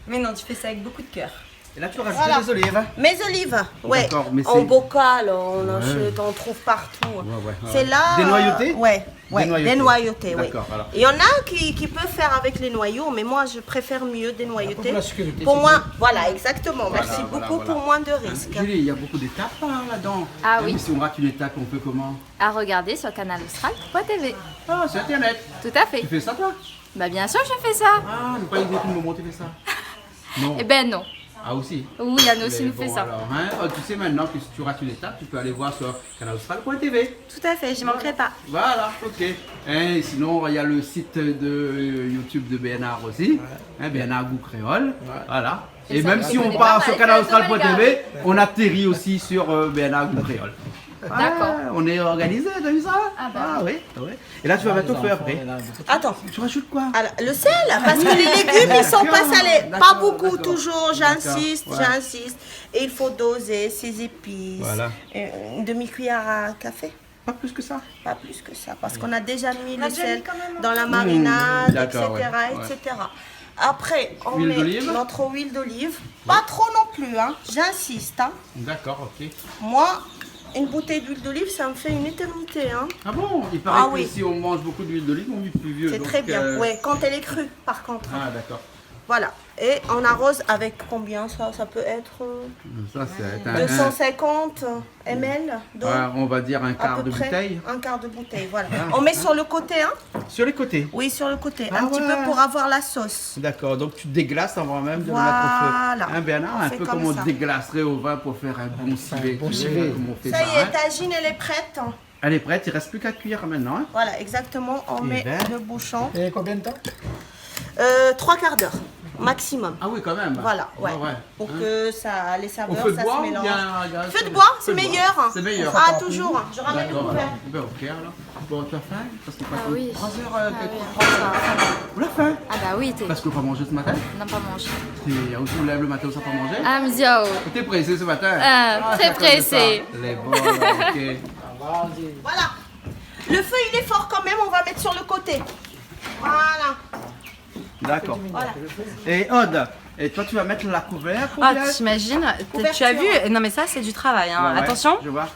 Mais non, tu fais ça avec beaucoup de cœur. Et là, tu rajoutes Voilà. des olives. Mes olives, ouais. D'accord, mais En c'est- bocal, on achète, on trouve partout. ouais. C'est là. Dénoyauté? Ouais, Dénoyauté. dénoyauté, oui. D'accord, alors. Il y en a qui peuvent faire avec les noyaux, mais moi je préfère mieux dénoyauter. Pour la sécurité, Pour c'est moi, voilà, exactement. Voilà, Merci voilà, beaucoup voilà. pour moins de risques. Julie, il y a beaucoup d'étapes hein, là-dedans. Ah Hein, oui. mais si on rate une étape, on fait comment? À regarder sur canalaustral.tv. Ah, c'est Internet. Tout à fait. Tu fais ça, toi? Bah bien sûr, je fais ça. Ah, ne pas depuis le moment où tu fais ça. Non. Eh ben non. Ah, aussi. Oui, Yann aussi Mais nous bon, fait ça. alors, hein, oh, tu sais maintenant que si tu rates une étape, tu peux aller voir sur canalaustral.tv. Tout à fait, j'y manquerai pas. Voilà, ok. Et sinon, il y a le site de YouTube de BNR aussi, hein, BNR Goût Créole. Voilà. Et ça, même on si on connaît part pas sur mal, canalaustral.tv, on atterrit aussi sur BNR Goût Créole. D'accord. Ah, on est organisé, t'as vu ça? Ah bah oui, oui. Et là, tu vas mettre au feu après. Attends. Tu rajoutes quoi? Alors, le sel, parce que les légumes, ils sont pas salés. Pas D'accord, beaucoup, d'accord. toujours, j'insiste, D'accord, ouais. j'insiste. Et il faut doser ses épices. Voilà. Une demi-cuillère à café. Pas plus que ça. Pas plus que ça, parce qu'on a déjà mis On a le déjà sel mis quand même, dans la marinade, etc., d'accord, ouais, etc. Après, on Huile met d'olive. notre huile d'olive. Pas trop non plus, hein. J'insiste. Hein. D'accord, ok. Moi, une bouteille d'huile d'olive, ça me fait une éternité. Hein. Ah bon? Il paraît Ah que oui. si on mange beaucoup d'huile d'olive, on vit plus vieux. C'est donc, très bien. Ouais, quand elle est crue, par contre. Ah, d'accord. Voilà. Et on arrose avec combien ça? Ça peut être Ça, c'est un. 250 ml d'eau. Ouais, on va dire un à quart peu de près. bouteille. Un quart de bouteille, voilà. On met sur le côté, hein? Sur les côtés. Oui, sur le côté. Ah un petit ouais. peu pour avoir la sauce. D'accord, donc tu déglaces avant même de Voilà. le mettre au feu. Hein, Bernard, On un fait peu comme comme on ça. déglacerait au vin pour faire un bon civet. bon Tu sais, civet. comme on fait Ça y hein. est, tagine, elle est prête. Elle est prête, il reste plus qu'à cuire maintenant. Hein. Voilà, exactement. On met ben. le bouchon. Et combien de temps? 3 quarts d'heure, maximum. Ah oui, quand même. Voilà, ouais. Ouais, ouais. Pour Hein. que ça, les Au saveurs, feu de ça bois se ou mélange. bien Feu de bois, c'est meilleur. C'est meilleur. Ah, toujours. Je ramène le D'accord. couvert. Ben, ok alors. Bon, tu as faim? Parce qu'il passe Ah oui. 3 heures. Ah oui, on va- Vous la faim? Ah bah oui, t'es. Parce qu'on va manger ce matin. On n'a pas mangé. Et aussi, on lève le matin, ça pas manger. Ah, mais oh. T'es pressé ce matin? Ah, très c'est à cause de pressé. ça. Les bons, alors, ok. Voilà. Le feu, il est fort quand même. On va mettre sur le côté. Voilà. D'accord. Voilà. Et Aude, Et toi, tu vas mettre la couvercle ou Ah, bien- t'imagines? Couverture. Tu as vu? Non, mais ça, c'est du travail. Hein. Ouais, ouais, Attention, Je vois.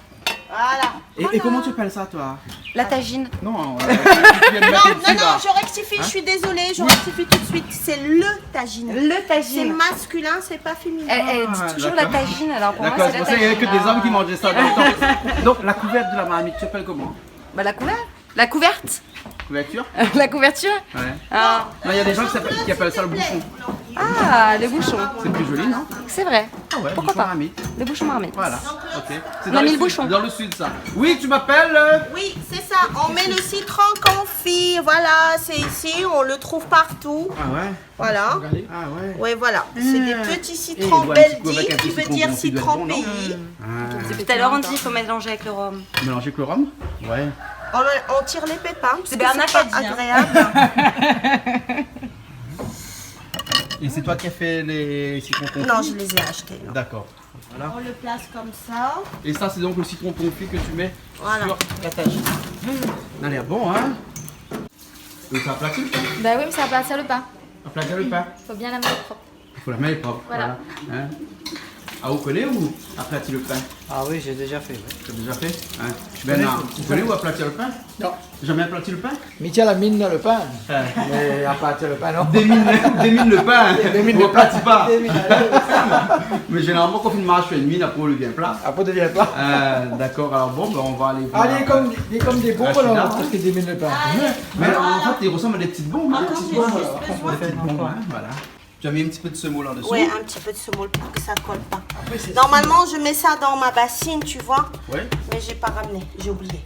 Voilà. Et comment tu appelles ça, toi? la tagine. Non, tu viens de mettre Non, dessus, non, là. je rectifie, je suis désolée, je rectifie tout de suite. C'est le tagine. Le C'est tagine. masculin, c'est pas féminin. Elle Ah, dit toujours la d'accord. tagine, alors pour moi, D'accord, c'est c'est la pour ça qu'il n'y avait que tagine. des hommes qui mangeaient ça dans le temps. Donc, la couvercle de la marmite, tu appelles comment? Bah, la couverte. La couverte. Couverture? La couverture. Ouais. Ah, Non, il y a des gens qui appellent ça le bouchon. ah, le bouchon. C'est plus joli, non? C'est vrai. Ah ouais, Pourquoi bouchon pas? marmite. Le bouchon marmite. Voilà, ok. C'est On a dans mis le le sud, bouchon. dans le sud, ça. Oui, tu m'appelles Oui, c'est ça. On met le citron confit. Voilà, c'est ici. On le trouve partout. Ah ouais? Voilà. Regardez. Ah ouais. Ouais, voilà. C'est des petits Et citrons il doit un petit coup Beldi, avec un qui petit veut citron dire confit, doit être citron bon, non pays. Ah. Tout à l'heure, on dit qu'il faut mélanger avec le rhum. Mélanger avec le rhum? Ouais. On tire les pépins. parce C'est que Bernard pas qui a dit, hein. agréable. Et c'est toi qui as fait les citrons confits? Non, je les ai achetés. non. D'accord. Voilà. On le place comme ça. Et ça, c'est donc le citron confit que tu mets Voilà. sur la tâche. Ça a l'air bon, hein? Et ça aplatit le pain? Bah oui, mais ça aplatit le pain. Aplatir le pain. Faut bien la mettre propre. Il faut la mettre propre. Voilà. Hein? Ah, vous connaissez ou aplatir le pain? Ah oui, j'ai déjà fait. Ouais. Tu as déjà fait? Hein? Bernard, tu connais où aplatir le pain? Non. Jamais aplati le pain? Mitia la mine dans le pain. Mais à partir le pain, non. Démine le pain. Démine On le pain. aplatit pas. Démine, allez. Mais généralement, quand une marche fait une mine, après on le vient plat. Après, devient pas. D'accord, alors bon, ben, on va aller voir. Allez, comme des bombes, Ah, je suis alors, là. parce qu'ils déminent le pain. Mais en fait, ils ressemblent à des petites bombes. hein. Encore, Des petites j'ai bombes, juste alors. besoin. Des petites bombes, hein, voilà. Tu as mis un petit peu de semoule en dessous. Ouais, un petit peu de semoule pour que ça colle pas. Normalement, je mets ça dans ma bassine, tu vois. Ouais. Mais j'ai pas ramené, j'ai oublié.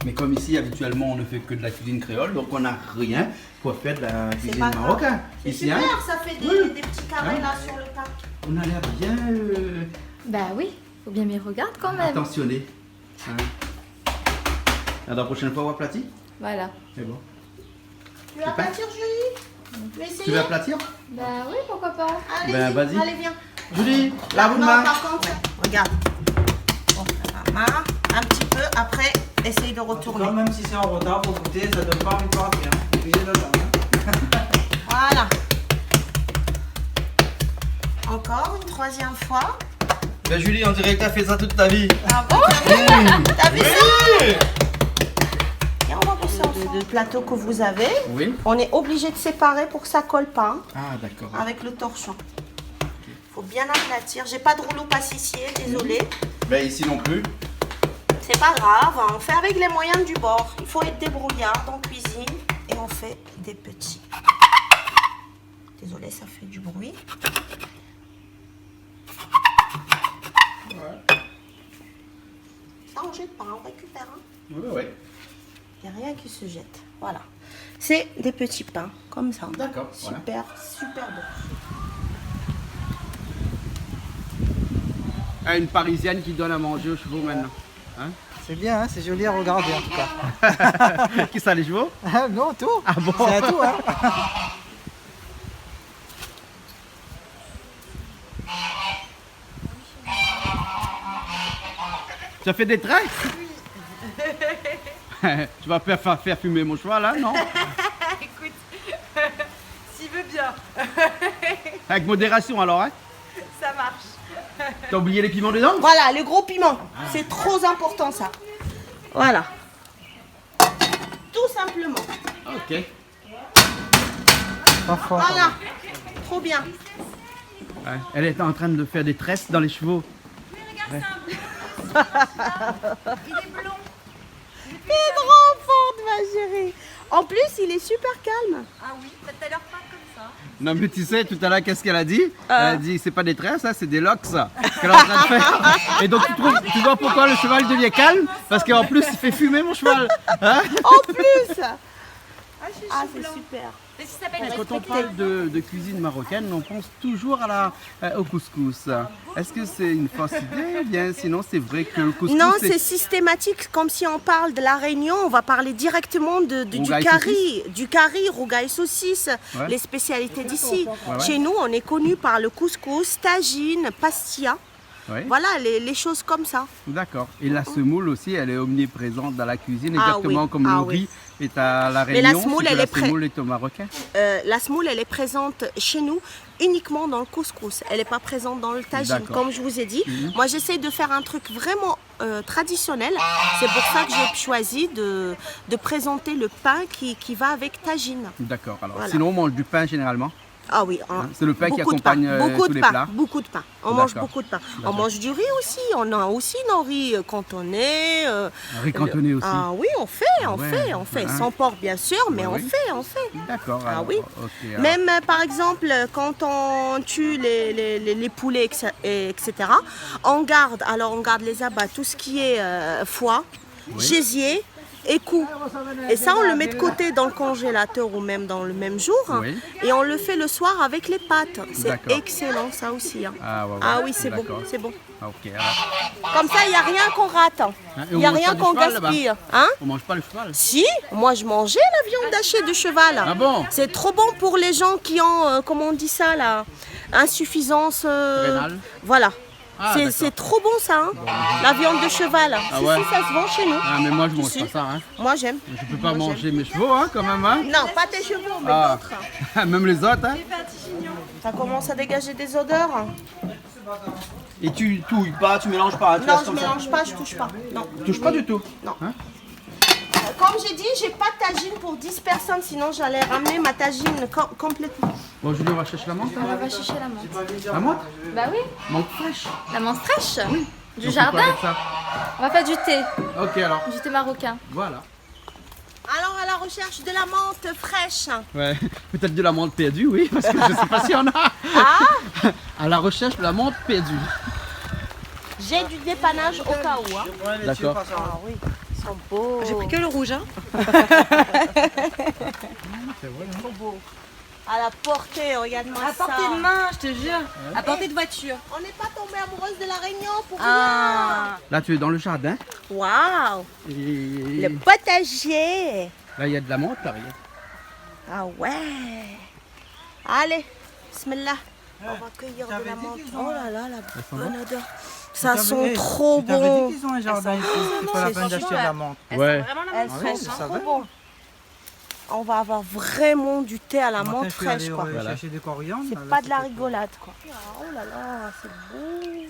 Mais comme ici, habituellement, on ne fait que de la cuisine créole, donc on n'a rien pour faire de la cuisine pas grave. marocaine. C'est Ici, super, hein, ça fait des petits carrés là sur le pain. on a l'air bien Bah oui, faut bien m'y regarder quand même. attentionné. Hein. La prochaine fois, on va aplatir. Voilà. C'est bon. Tu veux aplatir, Julie? Tu veux essayer? Tu veux aplatir? Bah oui, pourquoi pas. Allez, Ben, vas-y. allez, viens. Julie, la roue de Non, main. par contre, regarde. Bon, la main, un petit peu, après, essaye de retourner. Même si c'est en retard pour goûter, ça donne pas envie de partir. Cuisiner le temps. Voilà. Encore une troisième fois. Ben, Julie, on dirait que tu as fait ça toute ta vie. Ah bon? T'as vu ça? Et on va passer ensemble. Le plateau que vous avez, Oui. on est obligé de séparer pour que ça colle pas, hein, Ah, d'accord. avec le torchon. Faut bien aplatir. J'ai pas de rouleau pâtissier, désolé. Ben, ici non plus. C'est pas grave, hein, on fait avec les moyens du bord. Il faut être débrouillard en cuisine et on fait des petits. Désolé, ça fait du bruit. Ça, on jette pas, on récupère. Hein. Oui, oui. Il n'y a rien qui se jette. Voilà. C'est des petits pains, comme ça. D'accord, voilà. Super, super bon. Ah, une Parisienne qui donne à manger aux chevaux maintenant. C'est bien, hein, c'est joli à regarder en tout cas. Qui ça, les chevaux? Ah, non, tout. Ah bon? C'est à tout, hein. Tu as fait des traits? Tu vas faire fumer mon cheval là, non? Écoute, s'il veut bien, Avec modération alors, hein? ça marche. T'as oublié les piments dedans? Voilà, le gros piment. C'est trop important, ça. Voilà. Tout simplement. Ok. Pas fort. Voilà. Trop bien. Ouais. Elle est en train de faire des tresses dans les chevaux. T'es trop forte, ma chérie. En plus, il est super calme. Ah oui, tout à l'heure pas comme ça. Non mais tu sais, tout à l'heure, qu'est-ce qu'elle a dit? Elle a dit, c'est pas des tresses, ça, c'est des locks, ça. Qu'elle est en train de faire. Et donc tu vois pourquoi le cheval devient calme? Parce qu'en plus, il fait fumer mon cheval. Hein? En plus. Ah, c'est super. Mais ça s'appelle Quand on parle de cuisine marocaine, on pense toujours au couscous. Est-ce que c'est une fausse idée ou bien sinon c'est vrai que le couscous Non, c'est systématique. Comme si on parle de la Réunion, on va parler directement du Rougail curry. Du curry, rougail saucisse, Ouais. les spécialités d'ici. Ouais, ouais. Chez nous, on est connu par le couscous, tagine, pastilla. Ouais. Voilà, les choses comme ça. D'accord. Et la semoule aussi, elle est omniprésente dans la cuisine, Ah exactement oui, comme ah le oui. riz est à la Mais la Réunion. semoule, c'est que elle la est prête. semoule est au Marocain. La semoule, elle est présente chez nous uniquement dans le couscous. Elle n'est pas présente dans le tagine, D'accord. comme je vous ai dit. Moi, j'essaye de faire un truc vraiment traditionnel. C'est pour ça que j'ai choisi de présenter le pain qui va avec tagine. D'accord. Alors, Voilà. sinon, on mange du pain généralement. Ah oui, C'est le pain qui beaucoup de pain, accompagne beaucoup tous de les pain, plats. beaucoup de pain. On mange D'accord. beaucoup de pain. On D'accord. mange du riz aussi. On a aussi nos riz cantonné. Riz cantonné aussi. Ah oui, on fait. Hein. Sans porc bien sûr, mais Ouais, on fait. D'accord. Ah alors, oui. ok, alors. Même par exemple, quand on tue les poulets, etc., on garde les abats, tout ce qui est foie, gésier et cou. Et ça, on le met de côté dans le congélateur ou même dans le même jour. Oui. Et on le fait le soir avec les pâtes. C'est D'accord. excellent ça aussi. Hein. Ah, ouais, ouais. Ah oui, c'est bon, D'accord. c'est bon. Ah, ok. Alors. Comme ça, il n'y a rien qu'on rate. Hein, et Il on n'y a mange rien pas du qu'on cheval, là-bas gaspille. Hein? On mange pas le cheval. Si, moi je mangeais la viande hachée de cheval. Ah bon? C'est trop bon pour les gens qui ont, comment on dit ça là, insuffisance Rénale. Voilà. Ah, d'accord. C'est trop bon ça, hein, la viande de cheval. Si, ouais. si, ça se vend chez nous. Ah, mais moi, je mange Si. pas ça. Hein. Moi j'aime. Je peux pas Moi, manger mes chevaux, hein, quand même. Hein. Non, pas tes chevaux, mais Ah. d'autres. Même les autres. Hein. Ça commence à dégager des odeurs. Et tu touilles pas, tu mélanges pas. Tu Non, restes je comme ça. mélange pas, je touche pas. Non. Tu touches pas du tout. Non. Hein? Comme j'ai dit, j'ai pas de tagine pour 10 personnes, sinon j'allais ramener ma tagine complètement. Bon, Julie, on va chercher la menthe. On va chercher la menthe. La menthe? Bah oui, Menthe fraîche. la menthe fraîche. Du On fait quoi jardin. avec ça? On va faire du thé, Ok, alors. du thé marocain. Voilà. Alors à la recherche de la menthe fraîche. Ouais, peut-être de la menthe perdue, oui, parce que je sais pas s'il y en a. Ah, À la recherche de la menthe perdue. j'ai du dépannage au cas où. Hein. D'accord. Ah oui, ils sont beaux. J'ai pris que le rouge. Hein. Ils sont beaux. À la portée, regarde-moi À ça. portée de main, je te jure. À portée de voiture. On n'est pas tombé amoureuse de la Réunion pour Ah. Là, tu es dans le jardin. rien. Waouh, Et le potager. là, il y a de la menthe, là, regarde. Ah ouais. Allez, bismillah. On va cueillir de la menthe. Oh là là, la bonne odeur. Ça sent trop Tu t'avais bon. dit qu'ils ont un jardin ici, c'est pas la peine d'acheter de la menthe. Ouais. Vraiment la Elles menthe sont fraîche. ça trop va. bon. On va avoir vraiment du thé à la Ce matin, menthe je suis fraîche, allé, quoi. Voilà. chercher des coriandres. C'est là, pas de la c'était- rigolade, quoi. Oh là là, c'est beau.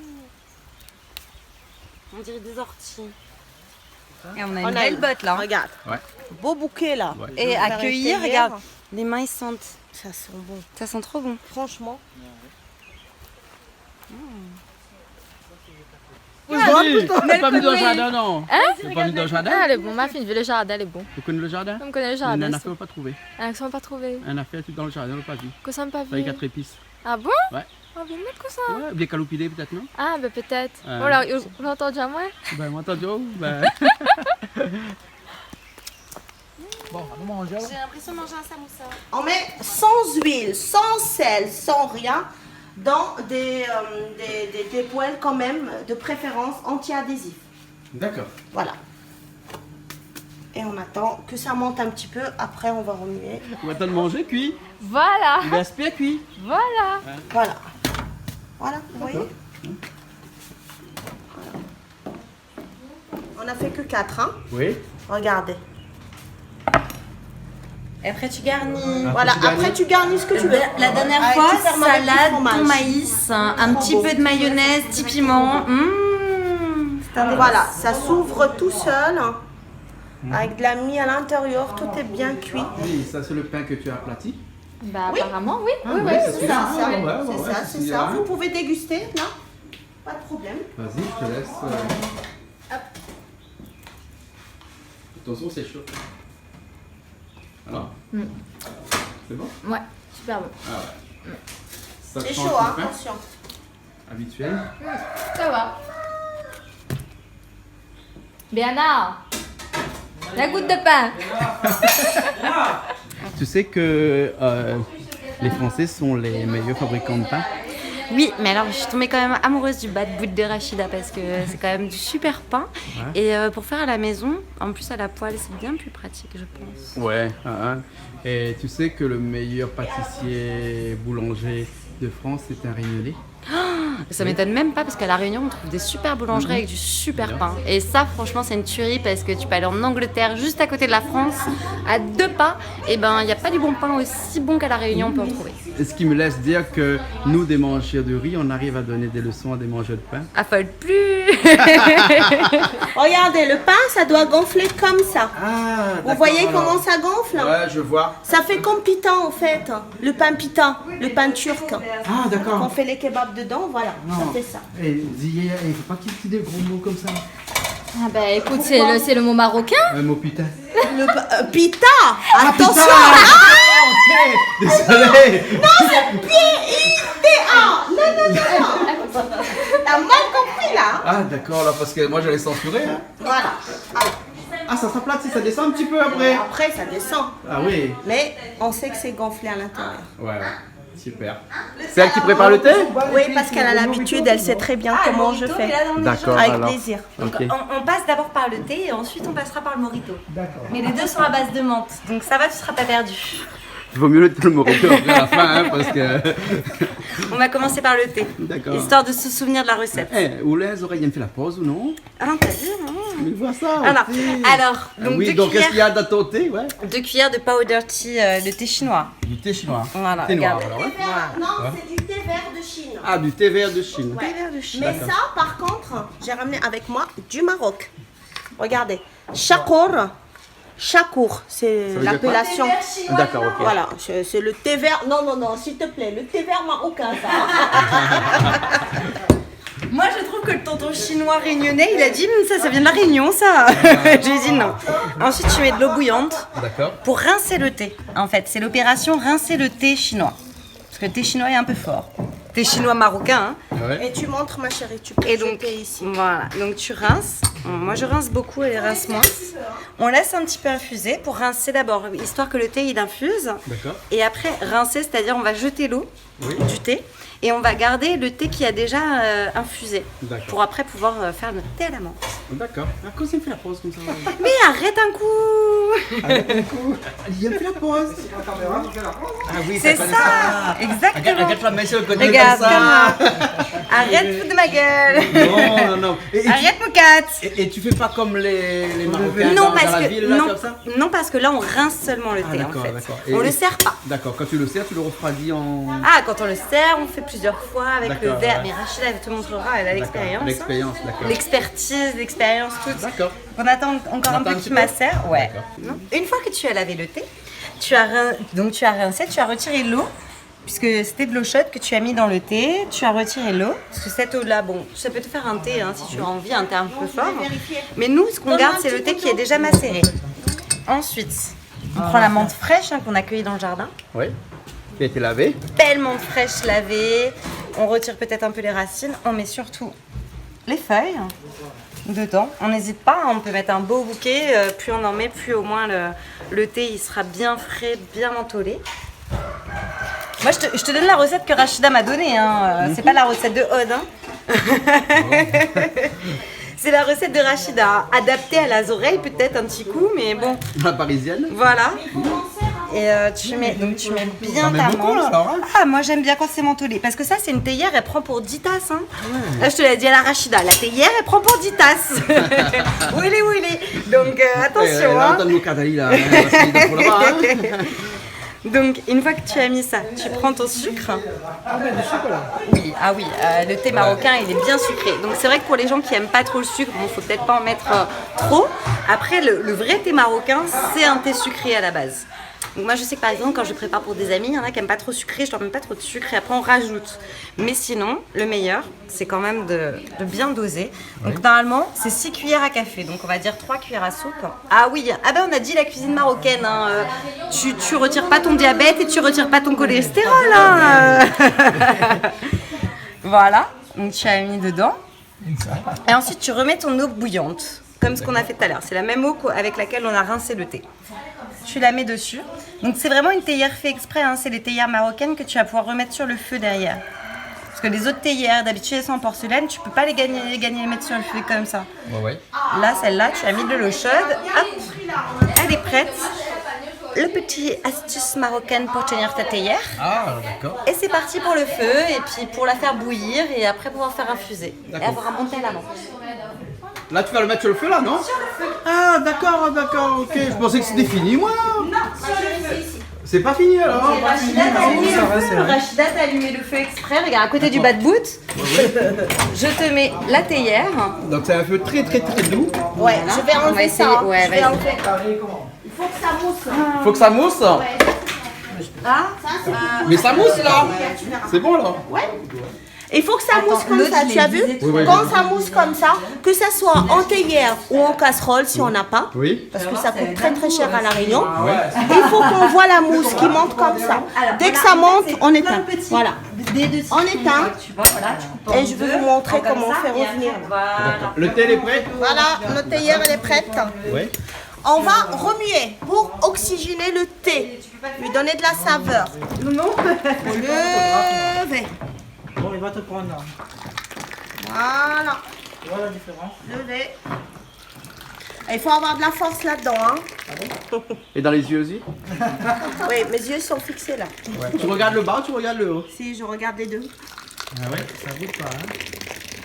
On dirait des orties. Et on a On une a belle une- botte là. Regarde. Ouais. Beau bouquet, là. Ouais. Et Faire à cueillir, une théière. regarde, les mains ils sentent. Ça sent bon. Ça sent trop bon. Franchement. T'as pas mis dans le jardin, non? Hein? T'as pas mis dans le jardin? Ah, elle est bon, ma fille, le jardin, elle est bon. Tu connais le jardin? On connaît le Un jardin. affaire, on pas trouvé. Ah, ça, on pas trouvé. Un affaire, tu dans le jardin, on l'a pas vu. Que ça me pas Avec vu. 4 épices. Ah bon? Ouais. On vient de mettre que ça. Ouais, bien calopidé, peut-être, non? Ah, ben peut-être. Ouais. Voilà, on l'a entendu à moi. Ben, moi, t'as dit, oh, ben. Bon, on mange alors. J'ai l'impression de manger un samoussa. On met sans huile, sans sel, sans rien, dans des poêles quand même, de préférence anti-adhésifs. D'accord. Voilà. Et on attend que ça monte un petit peu, après on va remuer. On va attendre de manger, cuit. Voilà, Il reste bien cuit. voilà. Voilà. Voilà, vous voyez. Voilà. On a fait que 4, hein. Oui. Regardez. Et après tu garnis. Voilà, après tu garnis ce que tu veux. La dernière Avec fois, du ferment avec du salade, fromage. thon maïs, un petit bon. peu de mayonnaise, petit piment. Voilà, ça s'ouvre tout seul. Avec de la mie à l'intérieur, tout est bien cuit. Oui, ça, c'est le pain que tu as aplati. Bah, apparemment, oui. Ah, oui, ouais, oui. c'est C'est ça, celui-là. Ouais, ouais, ouais, c'est celui-là. ça. Vous pouvez déguster, là. Pas de problème. Vas-y, je te laisse. Attention, c'est chaud. Alors C'est bon? Ouais, super bon. Ah ouais. Ça C'est change chaud, hein, du pain attention. habituel. Ça va. Bernard, la goutte de pain. Tu sais que les Français sont les meilleurs fabricants de pain. Oui, mais alors je suis tombée quand même amoureuse du bad bout de Rachida parce que c'est quand même du super pain. Ouais. Et pour faire à la maison, en plus à la poêle, c'est bien plus pratique, je pense. Ouais. Et tu sais que le meilleur pâtissier boulanger de France, c'est un Réunionnais. Ça m'étonne même pas parce qu'à La Réunion, on trouve des super boulangeries avec du super pain. Et ça, franchement, c'est une tuerie parce que tu peux aller en Angleterre, juste à côté de la France, à 2 pas, et ben il n'y a pas du bon pain aussi bon qu'à La Réunion, on peut en trouver. ce qui me laisse dire que nous, des mangeurs de riz, on arrive à donner des leçons à des mangeurs de pain. Affole plus. Regardez, le pain, ça doit gonfler comme ça. Ah, Vous voyez comment ça gonfle? Ouais, je vois. Ça fait comme pita en fait. Le pain pita, le pain turc. Ah, d'accord. On fait les kebabs dedans, voilà, ça fait ça. Et il ne faut pas qu'il y ait des gros mots comme ça. Ah bah écoute, c'est le mot marocain. Un mot putain. Pita, attention. Ok, désolé. P-I-T-A. Non. T'as mal compris là. Ah, d'accord, là, parce que moi, j'allais censurer. Hein. Voilà. Ah, ça s'aplatit, ça descend un petit peu après. Après, ça descend. Ah oui. Mais on sait que c'est gonflé à l'intérieur. Ouais, super. C'est elle qui prépare le thé? Oui, parce qu'elle a l'habitude, elle sait très bien comment je fais. D'accord, Avec alors. plaisir. Ok. On passe d'abord par le thé et ensuite on passera par le mojito. D'accord. Mais les deux sont à base de menthe, donc ça va, tu seras pas perdu. Il vaut mieux le mojito après la fin, hein, parce que... On va commencer par le thé, D'accord. histoire de se souvenir de la recette. Eh, ou les oreilles, elle me fait la pause ou non? Ah non, t'as vu, non? Mais vois ça. Alors, aussi. donc oui, deux donc qu'est-ce cuillères, qu'il y a dans ton thé? Ouais. 2 cuillères de powder tea, de thé chinois. Du thé chinois. Voilà, Thé noir, regarde. alors, ouais. Non, c'est du thé vert de Chine. Ah, du thé vert de Chine. Ouais. Mais ça, par contre, j'ai ramené avec moi du Maroc. Regardez, Chakour. Chakour, c'est veut dire quoi? l'appellation. D'accord, ok. Voilà, c'est le thé vert. Non, s'il te plaît, le thé vert marocain, ça. Moi, je trouve que le tonton chinois réunionnais, il a dit ça vient de la Réunion, ça. J'ai dit non. Ensuite, tu mets de l'eau bouillante D'accord. pour rincer le thé. En fait, c'est l'opération rincer le thé chinois. Parce que le thé chinois est un peu fort. Thé chinois marocain. Hein. Ouais. Et tu montres, ma chérie, tu peux Et donc, jeter ici. voilà. Donc, tu rinces. Moi, je rince beaucoup, elle rince moins. On laisse un petit peu infuser pour rincer d'abord, histoire que le thé il infuse. D'accord. Et après, rincer, c'est-à-dire on va jeter l'eau du thé et on va garder le thé qui a déjà infusé D'accord. pour après pouvoir faire notre thé à la menthe. D'accord. À cause il me fait la pause comme ça. Mais arrête un coup. Arrête un coup. Il me fait la pause. Ah oui, C'est connaît ça, exactement. Regarde la main sur le côté Regarde, comme ça. Arrête de foutre de ma gueule. Non. Arrête mon cat. Et tu fais pas comme les Marocains Non dans parce la que ville, là, comme ça? non parce que là on rince seulement le thé en d'accord, fait. d'accord. On Et- le sert pas. D'accord, quand tu le sers, tu le refroidis en... Ah, quand on le sert, on fait plusieurs fois avec le D'accord, verre. ouais. Mais Rachida, elle te montrera, elle a l'expérience. L'expérience, d'accord. L'expertise, l'expérience, tout. D'accord. On attend encore On un attend peu un que petit tu peu macères. Ouais. D'accord. Non. Une fois que tu as lavé le thé, tu as rincé, tu as retiré l'eau. Puisque c'était de l'eau chaude que tu as mis dans le thé, tu as retiré l'eau. Parce que cette eau-là, bon, ça peut te faire un thé hein, si tu as envie, un thé un peu fort. Mais nous, ce qu'on garde, c'est le thé qui est déjà macéré. Ensuite, on prend la menthe fraîche hein, qu'on a cueillie dans le jardin. Oui. Qui a été lavé. Belle menthe fraîche lavée. On retire peut-être un peu les racines. On met surtout les feuilles dedans. On n'hésite pas, hein, on peut mettre un beau bouquet. Plus on en met, plus au moins le thé il sera bien frais, bien mentholé. Moi, je te donne la recette que Rachida m'a donnée. Hein. C'est pas la recette de Aude. Hein. C'est la recette de Rachida, adaptée à la oreille peut-être un petit coup, mais bon. La parisienne. Voilà. Et tu mets bien ta beaucoup, là, menthe. alors, hein. Ah, moi j'aime bien quand c'est mentholé. Parce que ça, c'est une théière, elle prend pour 10 tasses. Hein. Là, je te l'ai dit à la Rachida, la théière, elle prend pour 10 tasses. Où il est. Donc attention. Là, Hein. on t'a mis Cathalie, là. Parce qu'il est pour là-bas, hein. Donc, une fois que tu as mis ça, tu prends ton sucre. Oui, ah oui, le thé marocain, il est bien sucré. Donc, c'est vrai que pour les gens qui n'aiment pas trop le sucre, bon, faut peut-être pas en mettre trop. Après, le vrai thé marocain, c'est un thé sucré à la base. Donc moi je sais que par exemple quand je prépare pour des amis, il y en a qui n'aiment pas trop sucré, je leur mets pas trop de sucre et après on rajoute. Mais sinon, le meilleur, c'est quand même de bien doser. Donc normalement, c'est 6 cuillères à café, donc on va dire 3 cuillères à soupe. Ah oui, ah ben on a dit la cuisine marocaine, hein, tu retires pas ton diabète et tu retires pas ton cholestérol. Hein. Voilà, donc tu as mis dedans. Et ensuite tu remets ton eau bouillante, comme ce qu'on a fait tout à l'heure. C'est la même eau avec laquelle on a rincé le thé. Tu la mets dessus. Donc c'est vraiment une théière fait exprès, hein. C'est les théières marocaines que tu vas pouvoir remettre sur le feu derrière. Parce que les autres théières, d'habitude elles sont en porcelaine, tu peux pas les mettre sur le feu comme ça. Ouais. Là, celle-là, tu as mis de l'eau chaude, hop, elle est prête. Le petit astuce marocaine pour tenir ta théière. Ah, d'accord. Et c'est parti pour le feu, et puis pour la faire bouillir, et après pouvoir faire infuser. Et avoir un bon thé à la menthe. Là, tu vas le mettre sur le feu, là, non? Ah, d'accord, ok. Je pensais que c'était fini, moi. Non, sur le feu ici. C'est pas fini alors. Et Rachida, t'as allumé le feu. Rachida, t'as allumé le feu exprès. Regarde, à côté du bas de boot. Je te mets la théière. Donc c'est un feu très doux. Ouais, je vais On va enlever essayer. ça. Ouais, Je vais vas-y. enlever. Il faut que ça mousse. Faut que ça mousse. Ah, ça, c'est Mais ça mousse là. C'est bon là. Il faut que ça mousse comme l'autre, ça, je tu as l'ai vu? visé Oui, Quand ça mousse comme ça, que ça soit en théière ou en casserole si on n'a pas, Oui. parce que ça coûte très cher à La Réunion, il faut qu'on voit la mousse qui monte comme ça. Dès que ça monte, on éteint. Voilà. On éteint. Tu vois, voilà, tu coupes en Et je vais deux, vous montrer comme comment ça, faire et après, revenir. Voilà. Le thé est prêt. Voilà, notre théière elle est prête. Oui. On va remuer pour oxygéner le thé, lui donner de la saveur. Non. Lever. Bon, il va te prendre là. Voilà. Tu vois la différence? Lever. Il faut avoir de la force là-dedans. Hein. Et dans les yeux aussi. Oui, mes yeux sont fixés là. Tu regardes le bas ou tu regardes le haut? Si, je regarde les deux. Ah ouais. Ça goûte pas, hein?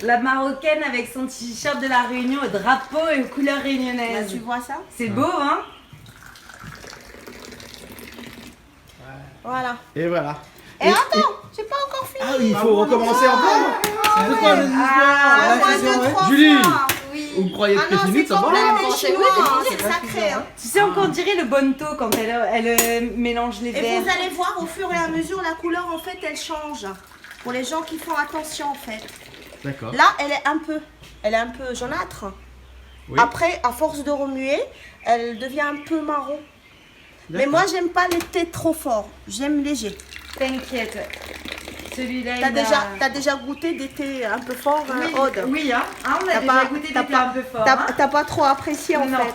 La marocaine avec son t-shirt de la Réunion au drapeau et aux couleurs Là, réunionnaises. tu vois ça? C'est beau, hein? Voilà. Et voilà. Et attends, j'ai pas encore fini. Ah oui, il faut recommencer encore. C'est quoi les Ah, moins de 3 Julie. fois. Vous croyez Ah que non, c'est c'est fini, ça va? complètement chinois, hein, c'est sacré. Hein. Tu sais encore, on dirait le bonto quand elle mélange les Et verres. vous allez voir au fur et à mesure, la couleur en fait elle change. Pour les gens qui font attention en fait. D'accord. Là, elle est un peu jaunâtre. Oui. Après, à force de remuer, elle devient un peu marron. Mais moi, j'aime pas les thés trop forts. J'aime léger. T'inquiète. Celui-là, T'as déjà goûté des thés un peu forts, Oui, Aude? oui, hein. Ah, on a T'as déjà pas- goûté des t'as thés pas- un peu forts. T'as hein. t'as pas trop apprécié en Non. fait.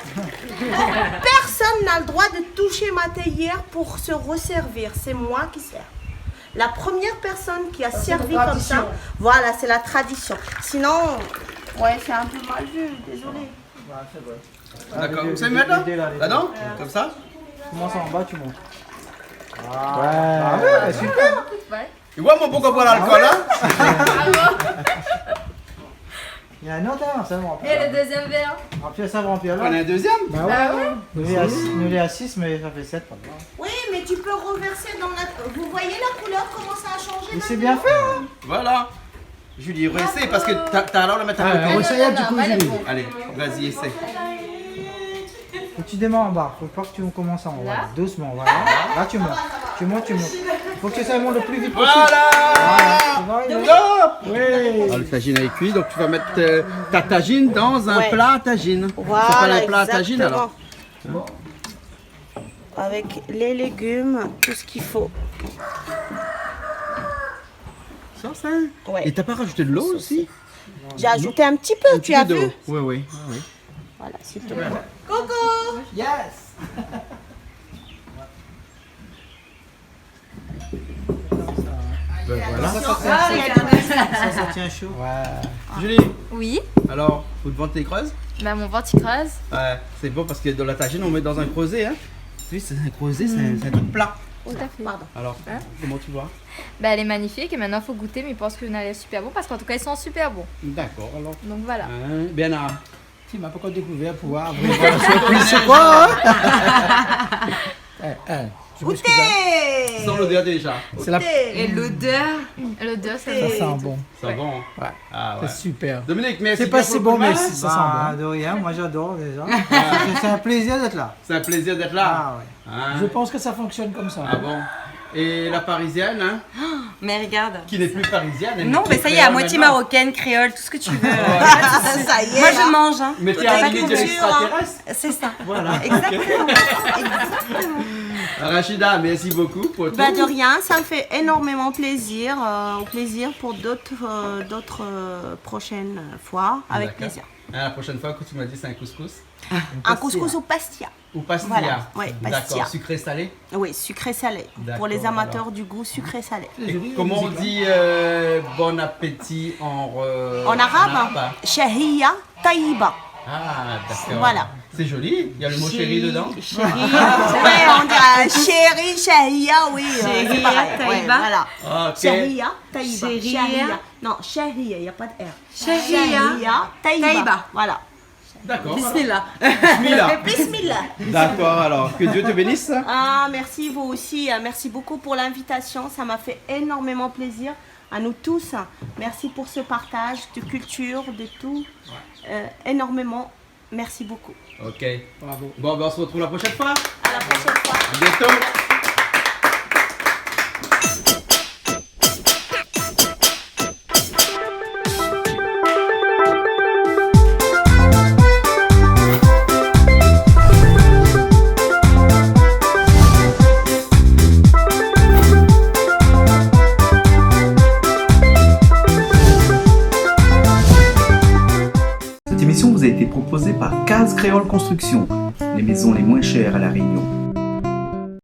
Personne n'a le droit de toucher ma théière pour se resservir. C'est moi qui sers. La première personne qui a servi comme ça, voilà, c'est la tradition. Sinon, ouais, c'est un peu mal vu, désolé. D'accord. Vous savez mettre là? Là-dedans? Comme ça? Commence en bas, tu montes. Ah ouais, super. Tu vois mon pourquoi pas l'alcool hein? Il y a un autre, hein, ça va remplir. Et le deuxième verre. Remplir, ça va remplir On a là. un deuxième? Bah ouais. Nous, il est à 6, mais ça fait 7, pas grave. Oui, mais tu peux reverser dans la... Vous voyez la couleur, comment ça a changé Mais c'est maintenant? bien fait, hein. Voilà. Julie, essaie parce que t'as alors le mettre à côté. on essaye du coup, Julie. Allez, vas-y, essaie. Faut que tu démarres en bas. Faut pas que tu commences en haut. Voilà. Doucement, voilà. Là, tu montes. Tu montes, tu montes. Faut que ça monte le plus vite possible. Voilà. Tu vois, Top. Oui. Alors, le tagine est cuit, donc tu vas mettre ta tagine dans un Ouais. plat à tagine. Voilà, Ça s'appelle un plat à tagine alors. exactement. Avec les légumes, tout ce qu'il faut. Ça. Ouais. Et t'as pas rajouté de l'eau aussi? J'ai ajouté un petit peu, tu as vu? Oui, oui. Ah, oui. Voilà, s'il te plaît. Coucou! Yes. Ben voilà. Ça tient chaud. Julie, Oui. alors, vous devant tes creuses? Bah, mon ventre il creuse. Ouais, c'est bon parce que dans la tagine, on met dans un creuset. Hein. Tu sais, c'est un creuset, c'est un truc plat. Tout à fait. Pardon. Alors, comment tu vois? Bah, elle est magnifique et maintenant il faut goûter, mais je pense que vous allez super bon parce qu'en tout cas ils sont super bons. D'accord, alors. Donc voilà. Hein, bien à... Tu m'as pas encore découvert pouvoir. C'est quoi Goûtez! Sans l'odeur déjà. C'est la. Et l'odeur. L'odeur, ça Et- Ça sent bon. C'est bon. Ouais. Ah ouais. C'est super. Dominique, merci. C'est pas bien si pour bon, le coup de mais main. ça sent Bah, bon. de rien, moi j'adore déjà. C'est un plaisir d'être là. C'est un plaisir d'être là. Ah ouais. Hein. Je pense que ça fonctionne comme ça. Ah bon. Et la parisienne, hein, Mais regarde. qui n'est plus parisienne. elle Non, n'est mais plus ça y est, à créole moitié maintenant. marocaine, créole, tout ce que tu veux. Ça y est, Moi, là. je mange, hein. Mais t'es Toute la arrivée de culture, l'extraterrestre. C'est ça. Voilà. Exactement. Rachida, merci beaucoup pour tout. Bah de rien, ça me fait énormément plaisir. Au plaisir pour d'autres prochaines fois, avec D'accord. plaisir. Hein, la prochaine fois que tu m'as dit c'est un couscous Un couscous au pastilla. ou pastilla. Voilà, ouais, pastilla. D'accord, sucré salé. Oui, sucré-salé. D'accord, Pour les amateurs alors. du goût sucré-salé. Et comment on dit bon appétit En arabe, shahiya taïba. Ah, d'accord. Voilà. C'est joli, il y a le mot chéri dedans. Chéri, ouais, on dirait chéri, shahiya, oui. Shahiya, c'est pareil, ouais, taïba. voilà. Ok. Shahiya, taïba. Shahiya. Shahiya. Non, shahiya, il n'y a pas de R. Shahiya, taïba. taïba. Voilà. prochaine. D'accord. Bismillah. Bismillah. Bismillah. D'accord, alors que Dieu te bénisse. Ah, merci vous aussi. Merci beaucoup pour l'invitation. Ça m'a fait énormément plaisir à nous tous. Merci pour ce partage de culture, de tout. Énormément. Merci beaucoup. Ok. Bravo. Bon, ben on se retrouve la prochaine fois. À la prochaine fois. À bientôt. Cette émission vous a été proposée par Case Créole Construction, les maisons les moins chères à La Réunion.